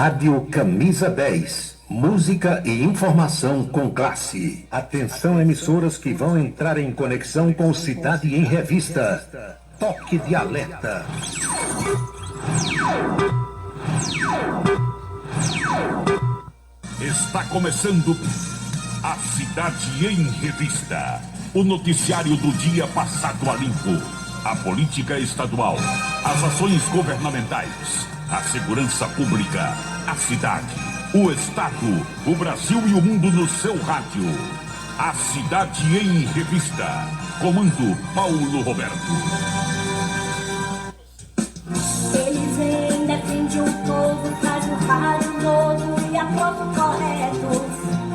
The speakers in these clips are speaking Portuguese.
Rádio Camisa 10. Música e informação com classe. Atenção, emissoras que vão entrar em conexão com Cidade em Revista. Toque de alerta. Está começando a Cidade em Revista. O noticiário do dia passado a limpo. A política estadual, as ações governamentais, a segurança pública, a cidade, o estado, o Brasil e o mundo no seu rádio. A Cidade em Revista. Comando Paulo Roberto. Eles vêm, defende um povo, traz um rádio novo e a povo correto.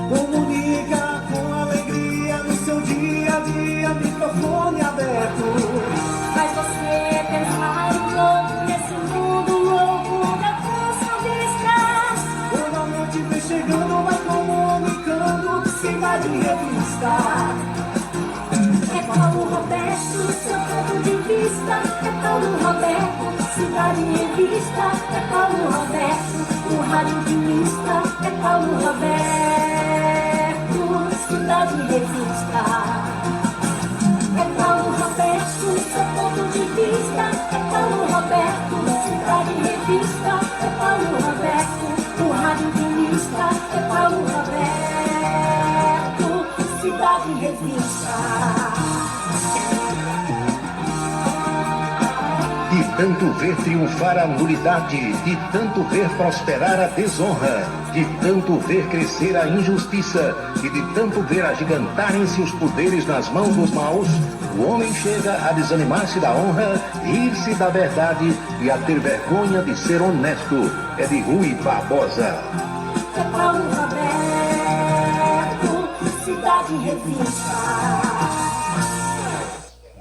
Comunica com alegria no seu dia a dia, microfone aberto. Faz você pensar em novo nesse mundo louco da nossa vista. Quando a noite vem chegando, vai comunicando, Cidade em Revista. É Paulo Roberto, seu ponto de vista. É Paulo Roberto, Cidade em Revista. É Paulo Roberto, o rádio de lista. É Paulo Roberto, Cidade em Revista. É Paulo Roberto, seu ponto de vista. É Paulo Roberto, Cidade em Revista. É Paulo Roberto, o rádio de lista. É Paulo Roberto, Cidade em Revista. De tanto ver triunfar a nulidade, de tanto ver prosperar a desonra, de tanto ver crescer a injustiça e de tanto ver agigantarem-se os poderes nas mãos dos maus, o homem chega a desanimar-se da honra, rir-se da verdade e a ter vergonha de ser honesto. É de Rui Barbosa. É Paulo Roberto, Cidade em Revista.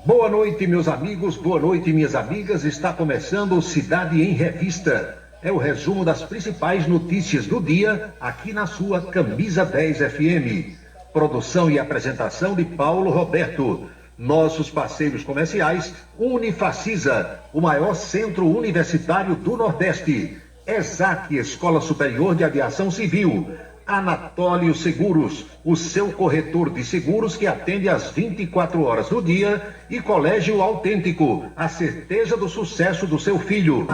Boa noite, meus amigos, boa noite, minhas amigas. Está começando o Cidade em Revista. É o resumo das principais notícias do dia aqui na sua Camisa 10 FM. Produção e apresentação de Paulo Roberto. Nossos parceiros comerciais, Unifacisa, o maior centro universitário do Nordeste. ESAC, Escola Superior de Aviação Civil. Anatólio Seguros, o seu corretor de seguros que atende às 24 horas do dia, e Colégio Autêntico, a certeza do sucesso do seu filho.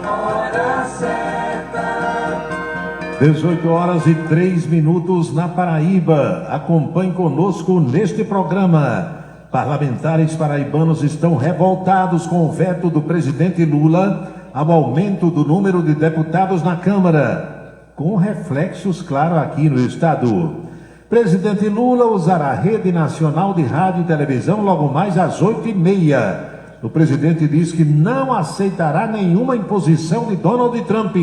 Hora certa. 18h03 na Paraíba. Acompanhe conosco neste programa. Parlamentares paraibanos estão revoltados com o veto do presidente Lula ao aumento do número de deputados na Câmara, com reflexos, claro, aqui no estado. Presidente Lula usará a Rede Nacional de Rádio e Televisão logo mais às 8h30. O presidente diz que não aceitará nenhuma imposição de Donald Trump.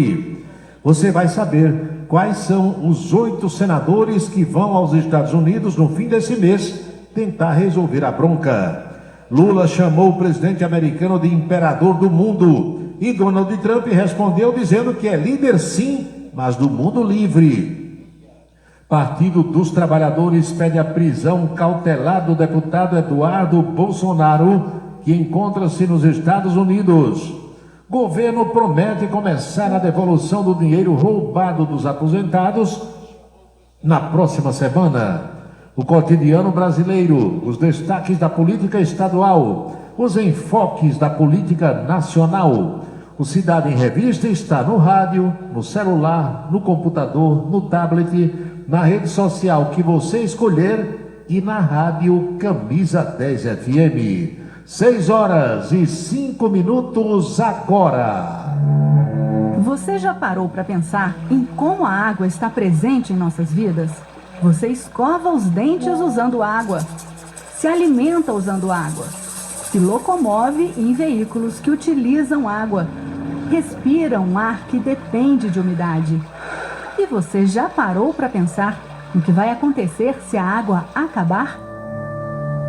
Você vai saber quais são os 8 senadores que vão aos Estados Unidos no fim desse mês tentar resolver a bronca. Lula chamou o presidente americano de imperador do mundo. E Donald Trump respondeu dizendo que é líder sim, mas do mundo livre. Partido dos Trabalhadores pede a prisão cautelar do deputado Eduardo Bolsonaro, que encontra-se nos Estados Unidos. Governo promete começar a devolução do dinheiro roubado dos aposentados na próxima semana. O cotidiano brasileiro, os destaques da política estadual, os enfoques da política nacional. O Cidade em Revista está no rádio, no celular, no computador, no tablet, na rede social que você escolher e na rádio Camisa 10 FM. 6h05 agora. Você já parou para pensar em como a água está presente em nossas vidas? Você escova os dentes usando água, se alimenta usando água, se locomove em veículos que utilizam água, respira um ar que depende de umidade. E você já parou para pensar no que vai acontecer se a água acabar?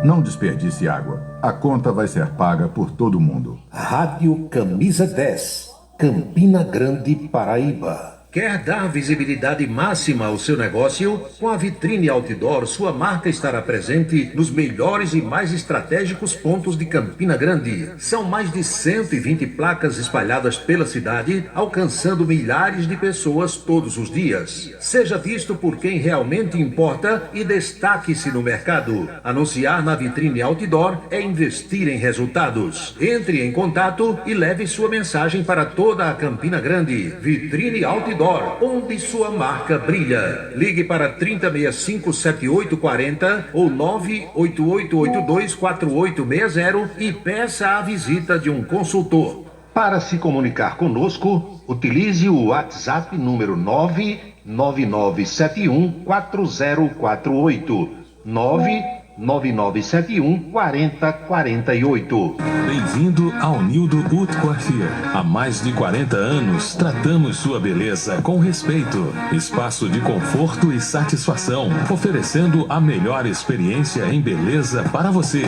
Não desperdice água. A conta vai ser paga por todo mundo. Rádio Camisa 10, Campina Grande, Paraíba. Quer dar visibilidade máxima ao seu negócio? Com a Vitrine Outdoor, sua marca estará presente nos melhores e mais estratégicos pontos de Campina Grande. São mais de 120 placas espalhadas pela cidade, alcançando milhares de pessoas todos os dias. Seja visto por quem realmente importa e destaque-se no mercado. Anunciar na Vitrine Outdoor é investir em resultados. Entre em contato e leve sua mensagem para toda a Campina Grande. Vitrine Outdoor, onde sua marca brilha. Ligue para 3065-7840 ou 988824860 e peça a visita de um consultor. Para se comunicar conosco, utilize o WhatsApp número 999714048. 999714048. Bem-vindo ao Nildo Haute Coiffure. Há mais de 40 anos, tratamos sua beleza com respeito, espaço de conforto e satisfação, oferecendo a melhor experiência em beleza para você.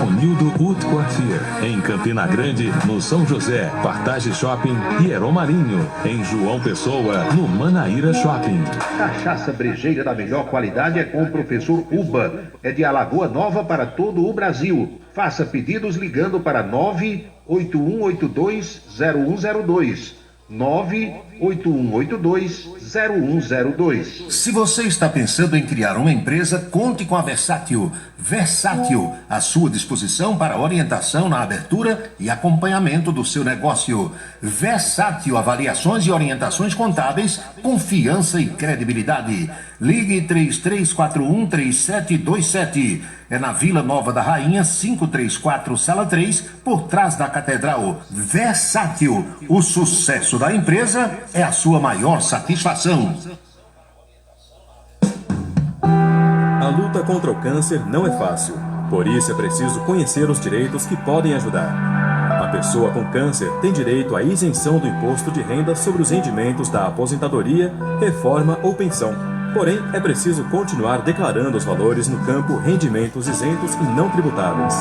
O Nildo Haute Coiffure, em Campina Grande, no São José, Partage Shopping e Marinho, em João Pessoa, no Manaíra Shopping. Cachaça brejeira da melhor qualidade é com o professor Uba. É de Alagoa Nova para todo o Brasil. Faça pedidos ligando para 981820102. 981820102. Se você está pensando em criar uma empresa, conte com a Versátil. Versátil, à sua disposição para orientação na abertura e acompanhamento do seu negócio. Versátil, avaliações e orientações contábeis, confiança e credibilidade. Ligue 33413727. É na Vila Nova da Rainha, 534, Sala 3, por trás da Catedral. Versátil, o sucesso da empresa é a sua maior satisfação. A luta contra o câncer não é fácil. Por isso é preciso conhecer os direitos que podem ajudar. A pessoa com câncer tem direito à isenção do imposto de renda sobre os rendimentos da aposentadoria, reforma ou pensão. Porém, é preciso continuar declarando os valores no campo rendimentos isentos e não tributáveis.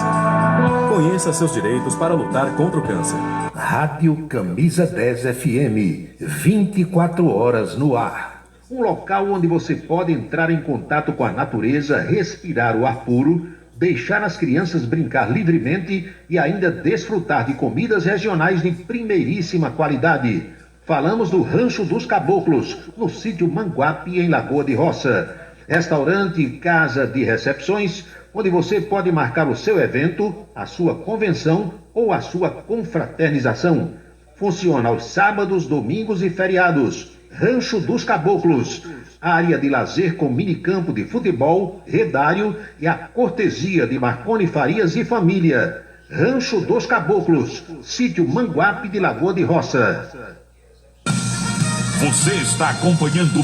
Conheça seus direitos para lutar contra o câncer. Rádio Camisa 10 FM, 24 horas no ar. Um local onde você pode entrar em contato com a natureza, respirar o ar puro, deixar as crianças brincar livremente e ainda desfrutar de comidas regionais de primeiríssima qualidade. Falamos do Rancho dos Caboclos, no sítio Manguape, em Lagoa de Roça. Restaurante e casa de recepções, onde você pode marcar o seu evento, a sua convenção ou a sua confraternização. Funciona aos sábados, domingos e feriados. Rancho dos Caboclos, área de lazer com minicampo de futebol, redário e a cortesia de Marconi Farias e família. Rancho dos Caboclos, sítio Manguape de Lagoa de Roça. Você está acompanhando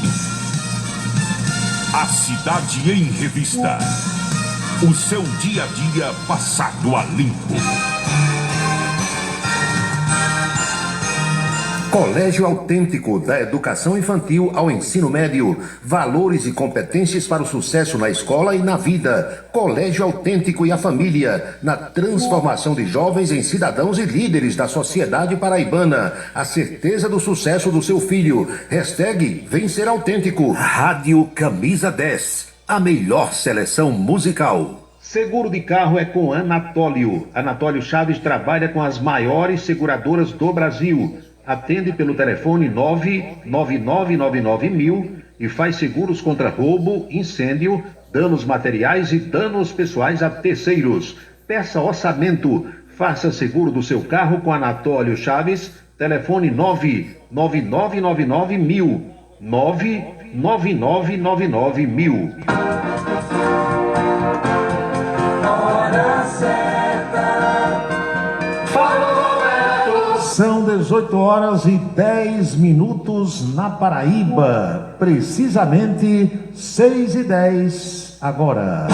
A Cidade em Revista. O seu dia a dia passado a limpo. Colégio Autêntico, da educação infantil ao ensino médio. Valores e competências para o sucesso na escola e na vida. Colégio Autêntico e a família, na transformação de jovens em cidadãos e líderes da sociedade paraibana. A certeza do sucesso do seu filho. Hashtag Vem Ser Autêntico. Rádio Camisa 10, a melhor seleção musical. Seguro de carro é com Anatólio. Anatólio Chaves trabalha com as maiores seguradoras do Brasil. Atende pelo telefone 99999 e faz seguros contra roubo, incêndio, danos materiais e danos pessoais a terceiros. Peça orçamento. Faça seguro do seu carro com Anatólio Chaves. Telefone 99999 99999 Hora certa. Falou. São 18 horas e 10 minutos na Paraíba. Precisamente 6h10 agora.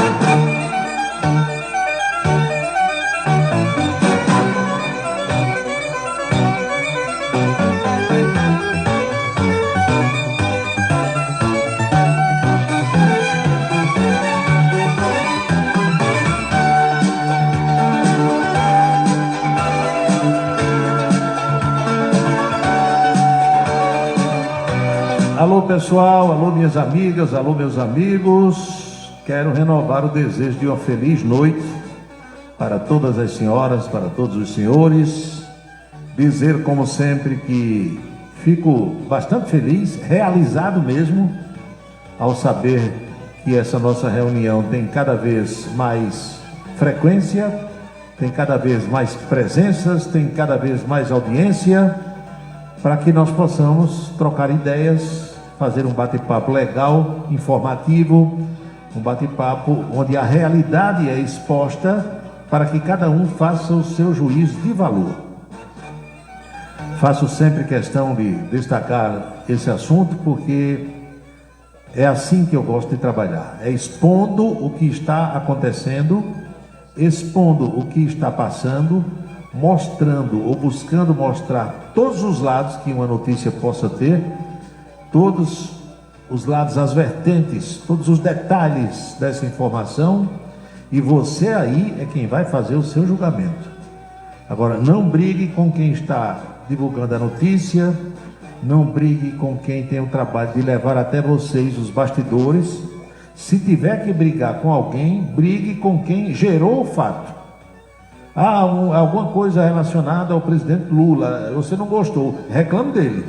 Alô pessoal, alô minhas amigas, alô meus amigos. Quero renovar o desejo de uma feliz noite para todas as senhoras, para todos os senhores. Dizer como sempre que fico bastante feliz, realizado mesmo, ao saber que essa nossa reunião tem cada vez mais frequência, tem cada vez mais presenças, tem cada vez mais audiência, para que nós possamos trocar ideias, fazer um bate-papo legal, informativo, um bate-papo onde a realidade é exposta para que cada um faça o seu juízo de valor. Faço sempre questão de destacar esse assunto porque é assim que eu gosto de trabalhar, é expondo o que está acontecendo, expondo o que está passando, mostrando ou buscando mostrar todos os lados que uma notícia possa ter, todos os lados, as vertentes, todos os detalhes dessa informação, e você aí é quem vai fazer o seu julgamento. Agora, não brigue com quem está divulgando a notícia, não brigue com quem tem o trabalho de levar até vocês os bastidores. Se tiver que brigar com alguém, brigue com quem gerou o fato. Alguma coisa relacionada ao presidente Lula, você não gostou, reclame dele.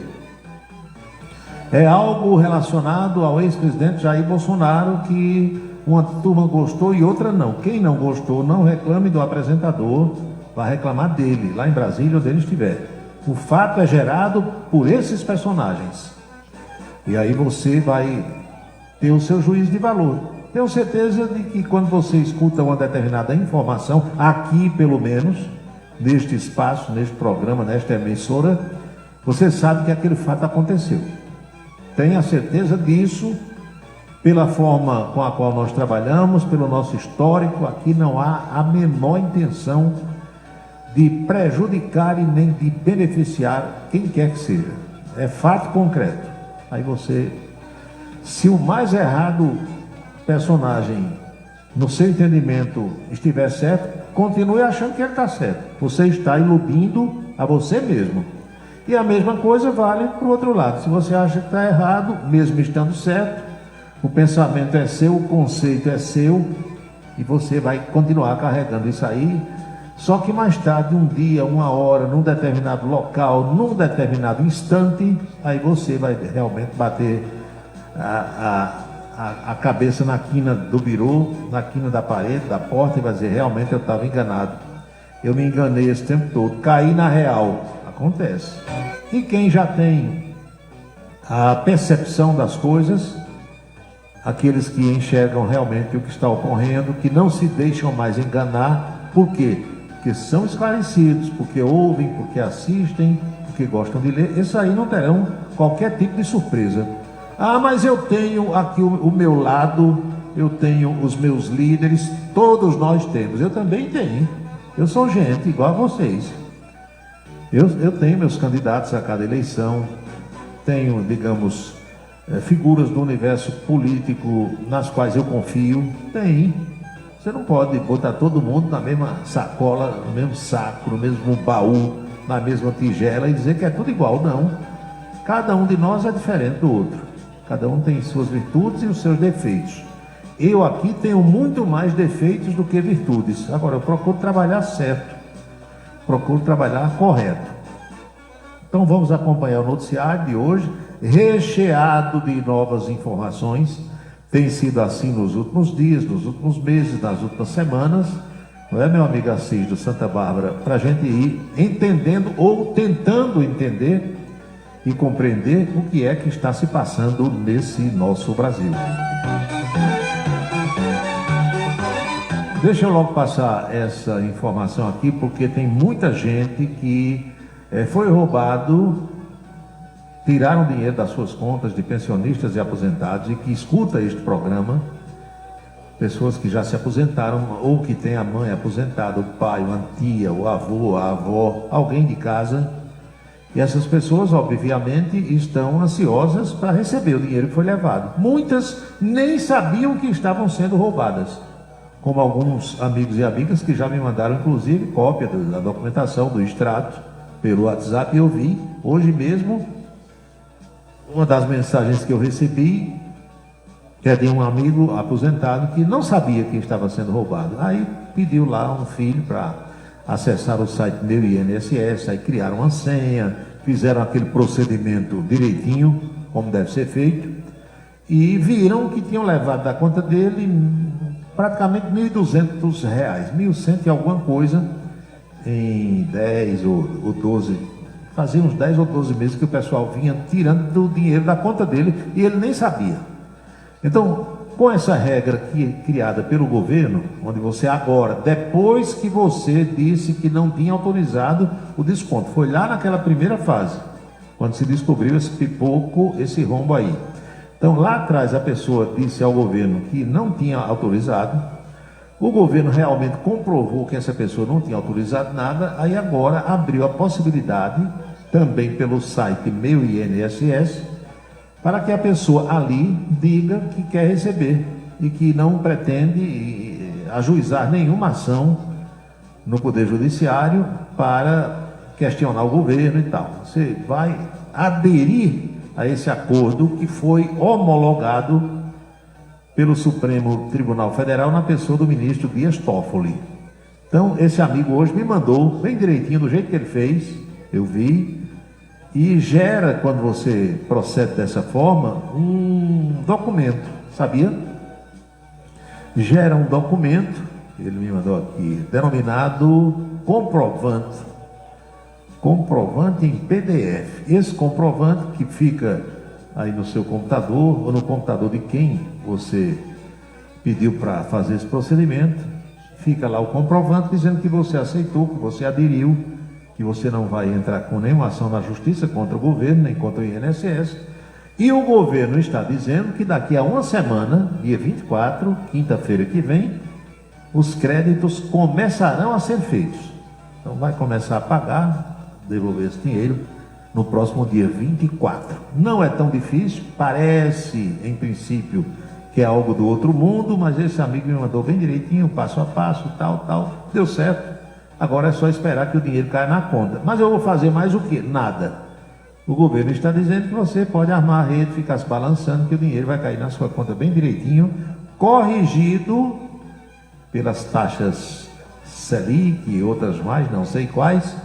É algo relacionado ao ex-presidente Jair Bolsonaro que uma turma gostou e outra não. Quem não gostou, não reclame do apresentador, vai reclamar dele, lá em Brasília, onde ele estiver. O fato é gerado por esses personagens. E aí você vai ter o seu juízo de valor. Tenho certeza de que quando você escuta uma determinada informação, aqui pelo menos, neste espaço, neste programa, nesta emissora, você sabe que aquele fato aconteceu. Tenha certeza disso, pela forma com a qual nós trabalhamos, pelo nosso histórico. Aqui não há a menor intenção de prejudicar e nem de beneficiar quem quer que seja. É fato concreto. Aí você, se o mais errado personagem, no seu entendimento, estiver certo, continue achando que ele está certo. Você está iludindo a você mesmo. E a mesma coisa vale para o outro lado. Se você acha que está errado, mesmo estando certo, o pensamento é seu, o conceito é seu, e você vai continuar carregando isso aí. Só que mais tarde, um dia, uma hora, num determinado local, num determinado instante, aí você vai realmente bater a cabeça na quina do birô, na quina da parede, da porta, e vai dizer, realmente eu estava enganado. Eu me enganei esse tempo todo, caí na real. Acontece. E quem já tem a percepção das coisas, aqueles que enxergam realmente o que está ocorrendo, que não se deixam mais enganar, por quê? Porque são esclarecidos, porque ouvem, porque assistem, porque gostam de ler, esses aí não terão qualquer tipo de surpresa. Ah, mas eu tenho aqui o meu lado, eu tenho os meus líderes, todos nós temos, eu também tenho. Eu sou gente igual a vocês. Eu tenho meus candidatos a cada eleição, tenho, digamos, figuras do universo político nas quais eu confio. Tem. Você não pode botar todo mundo na mesma sacola, no mesmo saco, no mesmo baú, na mesma tigela e dizer que é tudo igual. Não. Cada um de nós é diferente do outro. Cada um tem suas virtudes e os seus defeitos. Eu aqui tenho muito mais defeitos do que virtudes. Agora, eu procuro trabalhar certo. Procuro trabalhar correto. Então vamos acompanhar o noticiário de hoje, recheado de novas informações. Tem sido assim nos últimos dias, nos últimos meses, nas últimas semanas. Não é, meu amigo Assis do Santa Bárbara? Para a gente ir entendendo ou tentando entender e compreender o que é que está se passando nesse nosso Brasil. Deixa eu logo passar essa informação aqui, porque tem muita gente que foi roubado, tiraram dinheiro das suas contas de pensionistas e aposentados e que escuta este programa, pessoas que já se aposentaram ou que tem a mãe aposentada, o pai, a tia, o avô, a avó, alguém de casa, e essas pessoas obviamente estão ansiosas para receber o dinheiro que foi levado. Muitas nem sabiam que estavam sendo roubadas, como alguns amigos e amigas que já me mandaram inclusive cópia da documentação do extrato pelo WhatsApp, e eu vi hoje mesmo uma das mensagens que eu recebi é de um amigo aposentado que não sabia que estava sendo roubado. Aí pediu lá um filho para acessar o site Meu INSS, aí criaram uma senha, fizeram aquele procedimento direitinho, como deve ser feito, e viram que tinham levado da conta dele praticamente R$ 1.200, 1.100 e alguma coisa, em 10 ou 12, fazia uns 10 ou 12 meses que o pessoal vinha tirando do dinheiro da conta dele e ele nem sabia. Então, com essa regra criada pelo governo, onde você agora, depois que você disse que não tinha autorizado o desconto, foi lá naquela primeira fase, quando se descobriu esse pipoco, esse rombo aí. Então, lá atrás a pessoa disse ao governo que não tinha autorizado, o governo realmente comprovou que essa pessoa não tinha autorizado nada, aí agora abriu a possibilidade, também pelo site Meu INSS, para que a pessoa ali diga que quer receber e que não pretende ajuizar nenhuma ação no Poder Judiciário para questionar o governo e tal. Você vai aderir a esse acordo que foi homologado pelo Supremo Tribunal Federal na pessoa do ministro Dias Toffoli. Então, esse amigo hoje me mandou bem direitinho, do jeito que ele fez, eu vi, e gera, quando você procede dessa forma, um documento, sabia? Gera um documento, ele me mandou aqui, denominado comprovante em PDF. Esse comprovante que fica aí no seu computador, ou no computador de quem você pediu para fazer esse procedimento, fica lá o comprovante dizendo que você aceitou, que você aderiu, que você não vai entrar com nenhuma ação na justiça contra o governo, nem contra o INSS. E o governo está dizendo que daqui a uma semana, dia 24, quinta-feira que vem, os créditos começarão a ser feitos. Então vai começar a pagar, devolver esse dinheiro no próximo dia 24. Não é tão difícil, parece, em princípio, que é algo do outro mundo, mas esse amigo me mandou bem direitinho, passo a passo, tal, deu certo. Agora é só esperar que o dinheiro caia na conta. Mas eu vou fazer mais o quê? Nada. O governo está dizendo que você pode armar a rede, ficar se balançando, que o dinheiro vai cair na sua conta bem direitinho, corrigido pelas taxas Selic e outras mais, não sei quais,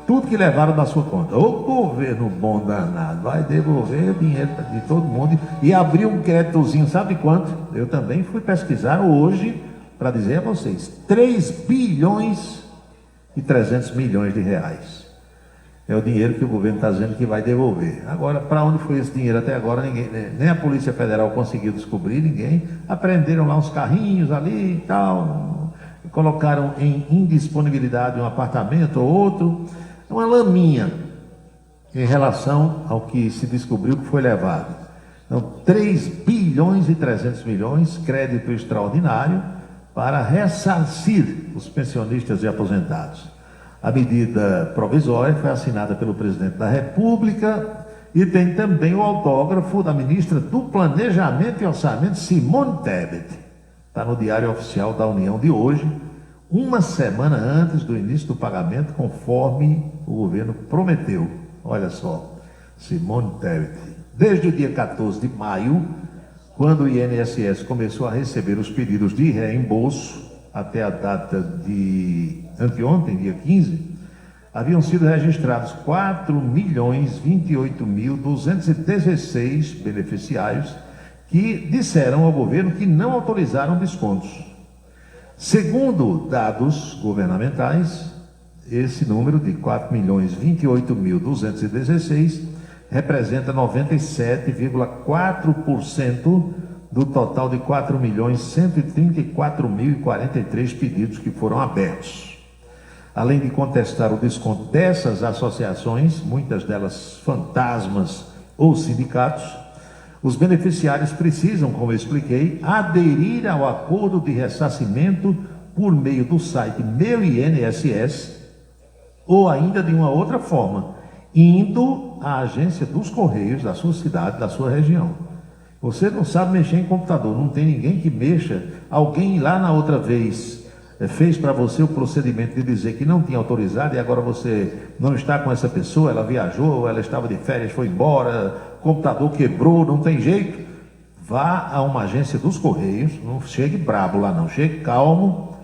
tudo que levaram da sua conta. O governo bom danado vai devolver o dinheiro de todo mundo e abrir um créditozinho, sabe quanto? Eu também fui pesquisar hoje para dizer a vocês, 3 bilhões e 300 milhões de reais. É o dinheiro que o governo está dizendo que vai devolver. Agora, para onde foi esse dinheiro até agora? Ninguém, nem a Polícia Federal conseguiu descobrir, ninguém. Apreenderam lá uns carrinhos ali e tal, colocaram em indisponibilidade um apartamento ou outro, uma laminha em relação ao que se descobriu que foi levado. Então, 3 bilhões e 300 milhões, crédito extraordinário, para ressarcir os pensionistas e aposentados. A medida provisória foi assinada pelo presidente da República e tem também o autógrafo da ministra do Planejamento e Orçamento, Simone Tebet. Está no Diário Oficial da União de hoje, uma semana antes do início do pagamento, conforme o governo prometeu. Olha só, Simone Tebet. Desde o dia 14 de maio, quando o INSS começou a receber os pedidos de reembolso, até a data de anteontem, dia 15, haviam sido registrados 4.028.216 beneficiários que disseram ao governo que não autorizaram descontos. Segundo dados governamentais, esse número de 4.028.216 representa 97,4% do total de 4.134.043 pedidos que foram abertos. Além de contestar o desconto dessas associações, muitas delas fantasmas ou sindicatos, os beneficiários precisam, como eu expliquei, aderir ao acordo de ressarcimento por meio do site Meu INSS ou ainda de uma outra forma, indo à agência dos Correios da sua cidade, da sua região. Você não sabe mexer em computador, não tem ninguém que mexa. Alguém lá na outra vez fez para você o procedimento de dizer que não tinha autorizado e agora você não está com essa pessoa, ela viajou, ela estava de férias, foi embora, computador quebrou, não tem jeito, vá a uma agência dos Correios, não chegue brabo lá não, chegue calmo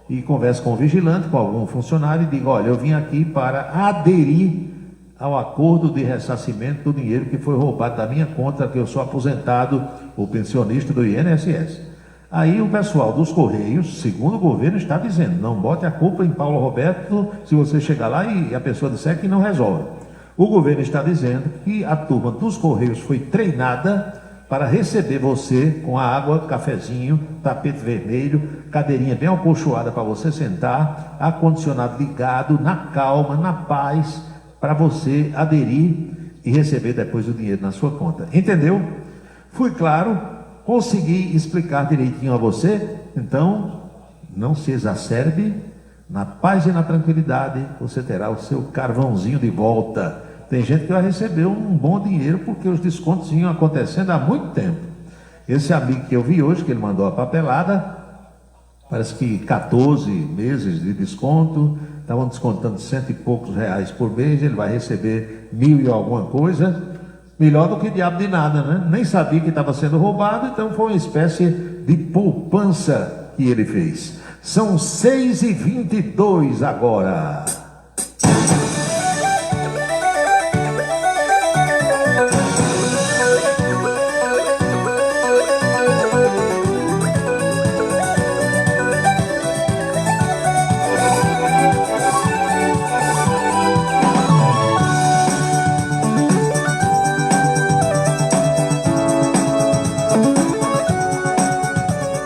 e converse com o vigilante, com algum funcionário e diga, olha, eu vim aqui para aderir ao acordo de ressarcimento do dinheiro que foi roubado da minha conta, que eu sou aposentado ou pensionista do INSS. Aí o pessoal dos Correios, segundo o governo, está dizendo, não bote a culpa em Paulo Roberto se você chegar lá e a pessoa disser que não resolve. O governo está dizendo que a turma dos Correios foi treinada para receber você com a água, cafezinho, tapete vermelho, cadeirinha bem acolchoada para você sentar, ar-condicionado ligado, na calma, na paz, para você aderir e receber depois o dinheiro na sua conta. Entendeu? Fui claro. Consegui explicar direitinho a você, então não se exacerbe, na paz e na tranquilidade você terá o seu carvãozinho de volta. Tem gente que vai receber um bom dinheiro porque os descontos vinham acontecendo há muito tempo. Esse amigo que eu vi hoje, que ele mandou a papelada, parece que 14 meses de desconto, estavam descontando R$100 e poucos por mês, ele vai receber 1.000 e alguma coisa. Melhor do que diabo de nada, né? Nem sabia que estava sendo roubado, então foi uma espécie de poupança que ele fez. São 6h22 agora.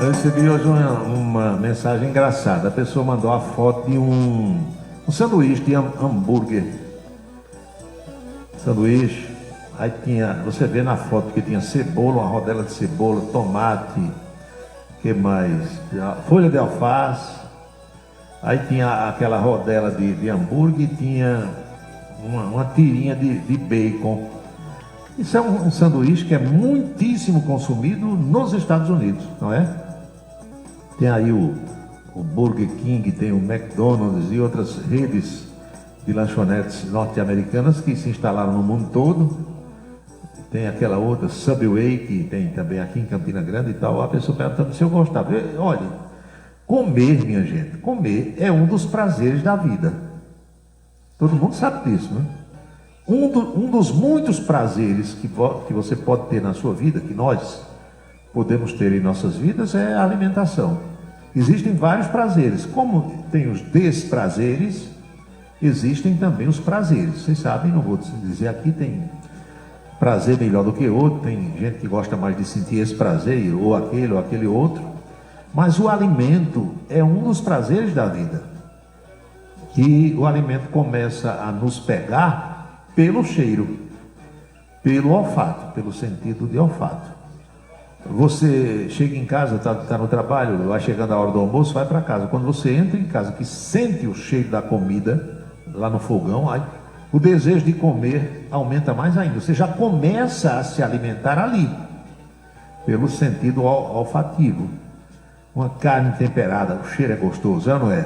Recebi hoje uma mensagem engraçada. A pessoa mandou a foto de um sanduíche de hambúrguer. Sanduíche. Aí tinha, você vê na foto que tinha cebola, uma rodela de cebola, tomate, que mais? Folha de alface. Aí tinha aquela rodela de hambúrguer e tinha uma tirinha de bacon. Isso é um sanduíche que é muitíssimo consumido nos Estados Unidos, não é? Tem aí o Burger King, tem o McDonald's e outras redes de lanchonetes norte-americanas que se instalaram no mundo todo. Tem aquela outra, Subway, que tem também aqui em Campina Grande e tal. A pessoa perguntando se eu gostava. Olha, comer, minha gente, comer é um dos prazeres da vida. Todo mundo sabe disso, né? Um dos muitos prazeres que você pode ter na sua vida, que nós podemos ter em nossas vidas, é a alimentação. Existem vários prazeres. Como tem os desprazeres, existem também os prazeres. Vocês sabem, não vou dizer aqui, tem prazer melhor do que outro, tem gente que gosta mais de sentir esse prazer, ou aquele outro. Mas o alimento é um dos prazeres da vida. E o alimento começa a nos pegar pelo cheiro, pelo olfato, pelo sentido de olfato. Você chega em casa, está no trabalho, vai chegando a hora do almoço, vai para casa. Quando você entra em casa, que sente o cheiro da comida lá no fogão, aí, o desejo de comer aumenta mais ainda. Você já começa a se alimentar ali, pelo sentido olfativo. Uma carne temperada, o cheiro é gostoso, é ou não é?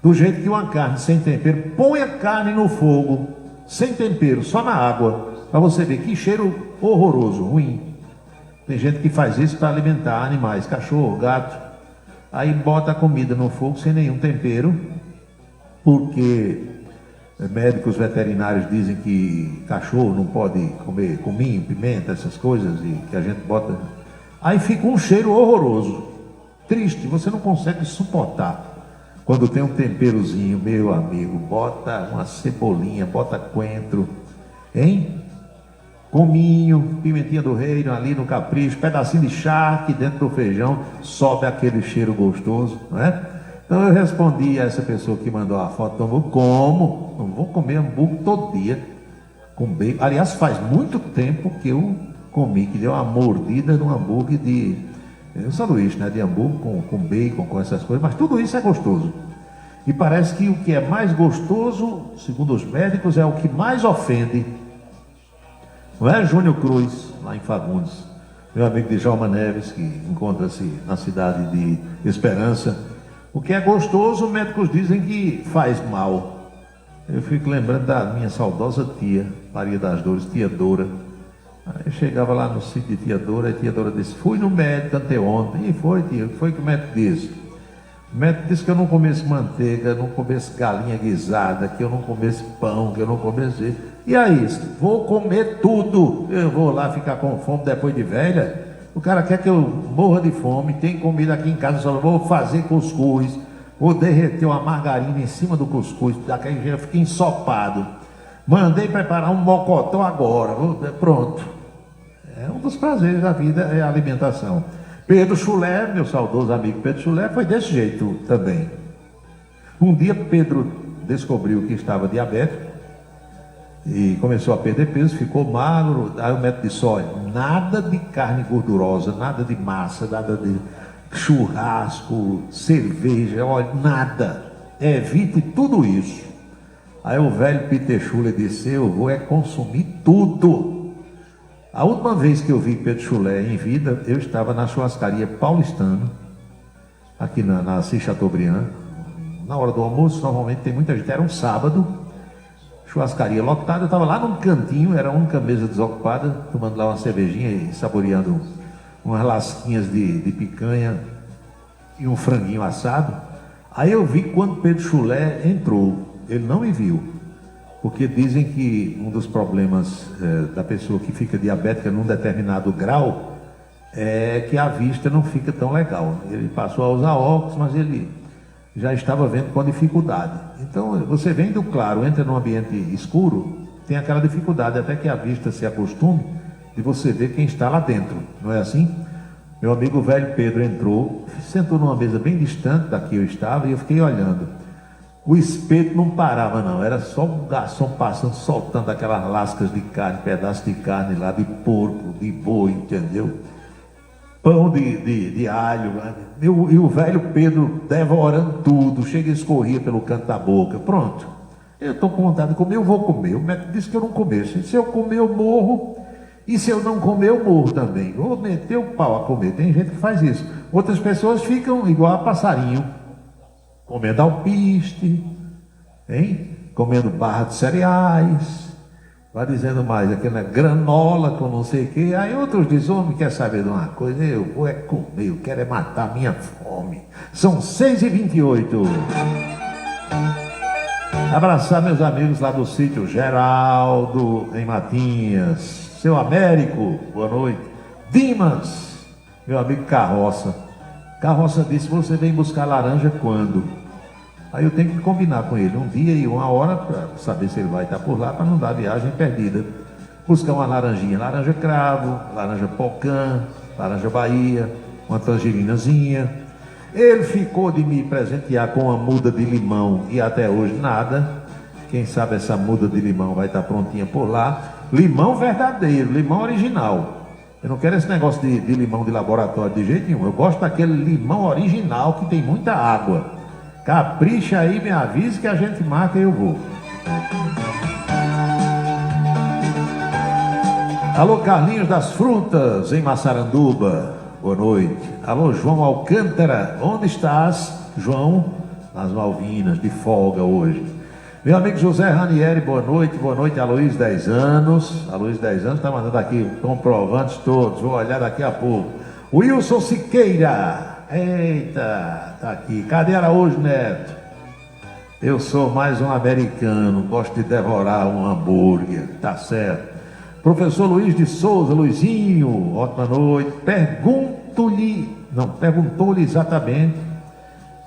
Do jeito que uma carne sem tempero, põe a carne no fogo, sem tempero, só na água, para você ver que cheiro horroroso, ruim. Tem gente que faz isso para alimentar animais, cachorro, gato. Aí bota a comida no fogo sem nenhum tempero, porque médicos veterinários dizem que cachorro não pode comer cominho, pimenta, essas coisas, e que a gente bota. Aí fica um cheiro horroroso, triste, você não consegue suportar. Quando tem um temperozinho, meu amigo, bota uma cebolinha, bota coentro, hein? Cominho, pimentinha do reino ali no capricho, pedacinho de charque dentro do feijão, sobe aquele cheiro gostoso, não é? Então eu respondi a essa pessoa que mandou a foto do hambúrguer, como? Não vou comer hambúrguer todo dia, com bacon. Aliás, faz muito tempo que eu comi, que deu uma mordida no hambúrguer um sanduíche, né, de hambúrguer com bacon, com essas coisas, mas tudo isso é gostoso. E parece que o que é mais gostoso, segundo os médicos, é o que mais ofende. Não é Júnior Cruz, lá em Fagundes, meu amigo Djalma Neves, que encontra-se na cidade de Esperança. O que é gostoso, os médicos dizem que faz mal. Eu fico lembrando da minha saudosa tia, Maria das Dores, tia Dora. chegava lá no sítio de tia Dora, e tia Dora disse, fui no médico anteontem. E foi, tia, o que foi que o médico disse? O médico disse que eu não comesse manteiga, não comesse galinha guisada, que eu não comesse pão, que eu não comesse... E aí, vou comer tudo. Eu vou lá ficar com fome depois de velha? O cara quer que eu morra de fome, tem comida aqui em casa, só vou fazer cuscuz, vou derreter uma margarina em cima do cuscuz, daquele jeito fica ensopado. Mandei preparar um mocotó agora, pronto. É um dos prazeres da vida, é a alimentação. Pedro Chulé, meu saudoso amigo Pedro Chulé, foi desse jeito também. Um dia Pedro descobriu que estava diabético e começou a perder peso, ficou magro. Aí o médico disse, olha, nada de carne gordurosa, nada de massa, nada de churrasco, cerveja, olha, nada. Evite tudo isso. Aí o velho Peter Chulé disse, eu vou consumir tudo. A última vez que eu vi Pedro Chulé em vida, eu estava na churrascaria Paulistano, aqui na Assis Chateaubriand. Na hora do almoço, normalmente tem muita gente, era um sábado, churrascaria lotada, eu estava lá num cantinho, era a única mesa desocupada, tomando lá uma cervejinha e saboreando umas lasquinhas de picanha e um franguinho assado. Aí eu vi quando Pedro Chulé entrou, ele não me viu, porque dizem que um dos problemas da pessoa que fica diabética num determinado grau é que a vista não fica tão legal. Ele passou a usar óculos, mas ele já estava vendo com dificuldade. Então, você vem do claro, entra num ambiente escuro, tem aquela dificuldade, até que a vista se acostume, de você ver quem está lá dentro, não é assim? Meu amigo velho Pedro entrou, sentou numa mesa bem distante da que eu estava, e eu fiquei olhando. O espeto não parava não, era só um garçom passando, soltando aquelas lascas de carne, pedaços de carne lá, de porco, de boi, entendeu? Pão de alho, e o velho Pedro devorando tudo, chega e escorria pelo canto da boca. Pronto, eu estou com vontade de comer, eu vou comer. O médico disse que eu não comesse. Se eu comer, eu morro, e se eu não comer, eu morro também. Vou meter o pau a comer. Tem gente que faz isso. Outras pessoas ficam igual a passarinho, comendo alpiste, hein? Comendo barra de cereais, vai dizendo mais, aquela granola com não sei o que. Aí outros dizem, homem, quer saber de uma coisa? Eu vou comer, eu quero matar a minha fome. São 6h28. Abraçar meus amigos lá do sítio Geraldo, em Matinhas. Seu Américo, boa noite. Dimas, meu amigo Carroça. Carroça disse, você vem buscar laranja quando? Aí eu tenho que combinar com ele um dia e uma hora para saber se ele vai estar por lá, para não dar viagem perdida. Buscar uma laranjinha, laranja cravo, laranja pocã, laranja Bahia, uma tangerinazinha. Ele ficou de me presentear com uma muda de limão e até hoje nada. Quem sabe essa muda de limão vai estar prontinha por lá. Limão verdadeiro, limão original. Eu não quero esse negócio de limão de laboratório de jeito nenhum. Eu gosto daquele limão original que tem muita água. Capricha aí, me avise que a gente marca e eu vou. Alô, Carlinhos das Frutas, em Massaranduba. Boa noite. Alô, João Alcântara. Onde estás, João? Nas Malvinas, de folga hoje. Meu amigo José Ranieri, boa noite. Boa noite, Aloysio 10 anos. Aloysio 10 anos está mandando aqui comprovantes todos. Vou olhar daqui a pouco. Wilson Siqueira. Eita, tá aqui. Cadê Araújo Neto? Eu sou mais um americano. Gosto de devorar um hambúrguer. Tá certo. Professor Luiz de Souza, Luizinho. Ótima noite. Pergunto-lhe exatamente.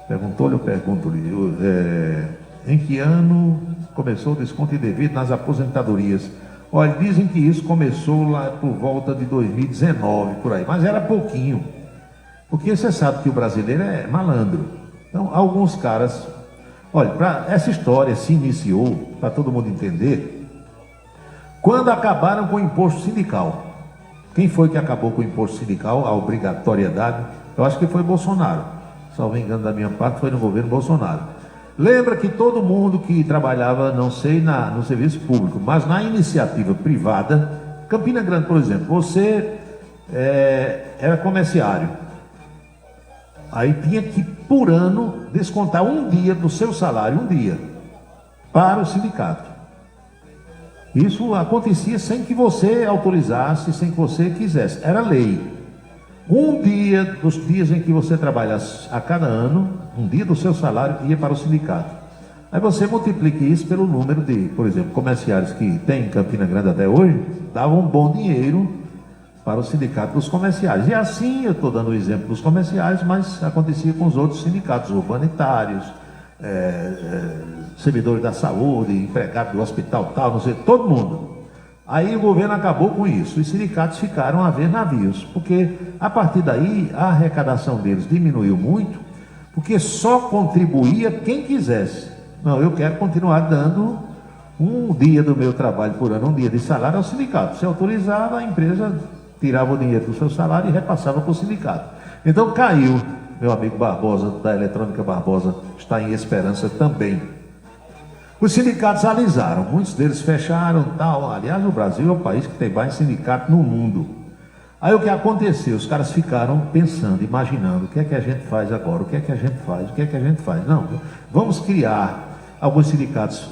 Perguntou-lhe ou pergunto-lhe? Em que ano começou o desconto indevido nas aposentadorias? Olha, dizem que isso começou lá por volta de 2019, por aí, mas era pouquinho, porque você sabe que o brasileiro é malandro. Então, alguns caras, olha, essa história se iniciou, para todo mundo entender, quando acabaram com o imposto sindical. Quem foi que acabou com o imposto sindical, a obrigatoriedade? Eu acho que foi Bolsonaro, salvo engano da minha parte, foi no governo Bolsonaro. Lembra que todo mundo que trabalhava, não sei, no serviço público, mas na iniciativa privada, Campina Grande, por exemplo, você era comerciário. Aí tinha que, por ano, descontar um dia do seu salário, um dia, para o sindicato. Isso acontecia sem que você autorizasse, sem que você quisesse. Era lei. Um dia dos dias em que você trabalha a cada ano, um dia do seu salário ia para o sindicato. Aí você multiplica isso pelo número de, por exemplo, comerciários que tem em Campina Grande até hoje, davam um bom dinheiro para o sindicato dos comerciários. E assim, eu estou dando o exemplo dos comerciários, mas acontecia com os outros sindicatos urbanitários, servidores da saúde, empregados do hospital tal, não sei, todo mundo. Aí o governo acabou com isso, os sindicatos ficaram a ver navios, porque a partir daí a arrecadação deles diminuiu muito, porque só contribuía quem quisesse. Não, eu quero continuar dando um dia do meu trabalho por ano, um dia de salário ao sindicato. Se autorizava, a empresa tirava o dinheiro do seu salário e repassava para o sindicato. Então caiu, meu amigo Barbosa, da Eletrônica Barbosa, está em esperança também. Os sindicatos alisaram, muitos deles fecharam, tal. Aliás, o Brasil é o país que tem mais sindicato no mundo. Aí o que aconteceu? Os caras ficaram pensando, imaginando, o que é que a gente faz agora? O que é que a gente faz? O que é que a gente faz? Não, vamos criar. Alguns sindicatos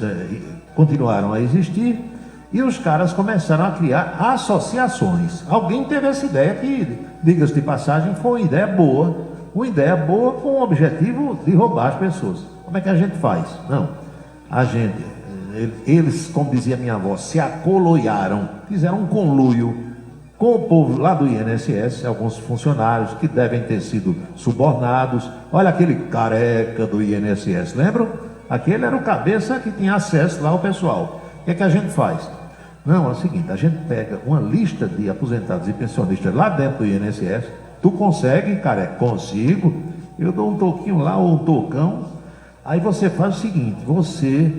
continuaram a existir e os caras começaram a criar associações. Alguém teve essa ideia que, diga-se de passagem, foi uma ideia boa com o objetivo de roubar as pessoas. Como é que a gente faz? Não, eles, como dizia minha avó, se acoloiaram, fizeram um conluio com o povo lá do INSS, alguns funcionários que devem ter sido subornados. Olha aquele careca do INSS, lembram? Aquele era o cabeça que tinha acesso lá ao pessoal. O que é que a gente faz? Não, é o seguinte, a gente pega uma lista de aposentados e pensionistas lá dentro do INSS. Tu consegue, careca? Consigo. Eu dou um toquinho lá ou um tocão. Aí você faz o seguinte, você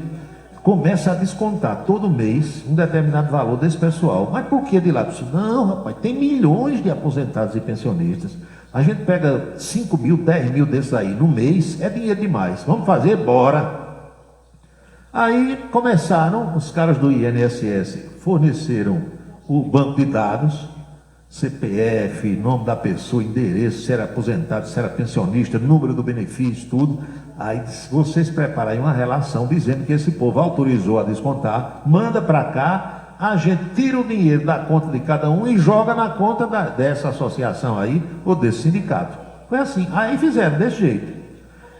começa a descontar todo mês um determinado valor desse pessoal. Mas por que de lá? Não, rapaz, tem milhões de aposentados e pensionistas. A gente pega 5 mil, 10 mil desses aí no mês, é dinheiro demais. Vamos fazer? Bora. Aí começaram, os caras do INSS forneceram o banco de dados, CPF, nome da pessoa, endereço, se era aposentado, se era pensionista, número do benefício, tudo. Aí vocês preparam aí uma relação dizendo que esse povo autorizou a descontar, manda para cá, a gente tira o dinheiro da conta de cada um e joga na conta dessa associação aí, ou desse sindicato. Foi assim, aí fizeram desse jeito.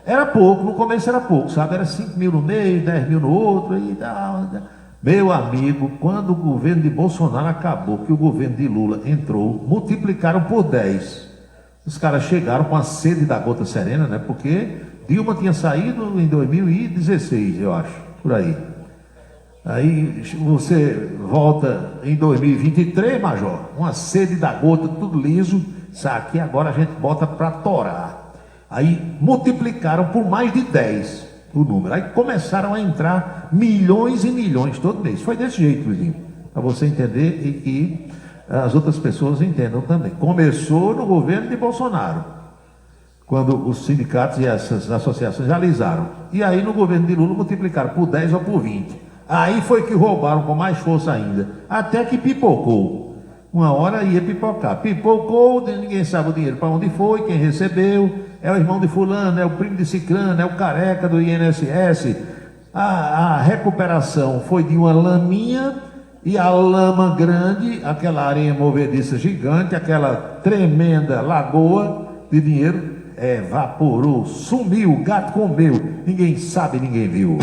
Era pouco, no começo era pouco, sabe? Era 5 mil no mês, 10 mil no outro e tal. Meu amigo, quando o governo de Bolsonaro acabou, que o governo de Lula entrou, multiplicaram por 10. Os caras chegaram com a sede da gota serena, né? Porque Dilma tinha saído em 2016, eu acho, por aí. Aí você volta em 2023, Major, uma sede da gota, tudo liso, sabe? Agora a gente bota para torar. Aí multiplicaram por mais de 10 o número. Aí começaram a entrar milhões e milhões todo mês. Foi desse jeito, Luizinho, para você entender e que as outras pessoas entendam também. Começou no governo de Bolsonaro, quando os sindicatos e essas associações realizaram. E aí no governo de Lula multiplicaram por 10 ou por 20. Aí foi que roubaram com mais força ainda, até que pipocou. Uma hora ia pipocar. Pipocou, ninguém sabe o dinheiro para onde foi, quem recebeu, é o irmão de fulano, é o primo de ciclano, é o careca do INSS. A recuperação foi de uma laminha e a lama grande, aquela areia movediça gigante, aquela tremenda lagoa de dinheiro, evaporou, sumiu, o gato comeu, ninguém sabe, ninguém viu.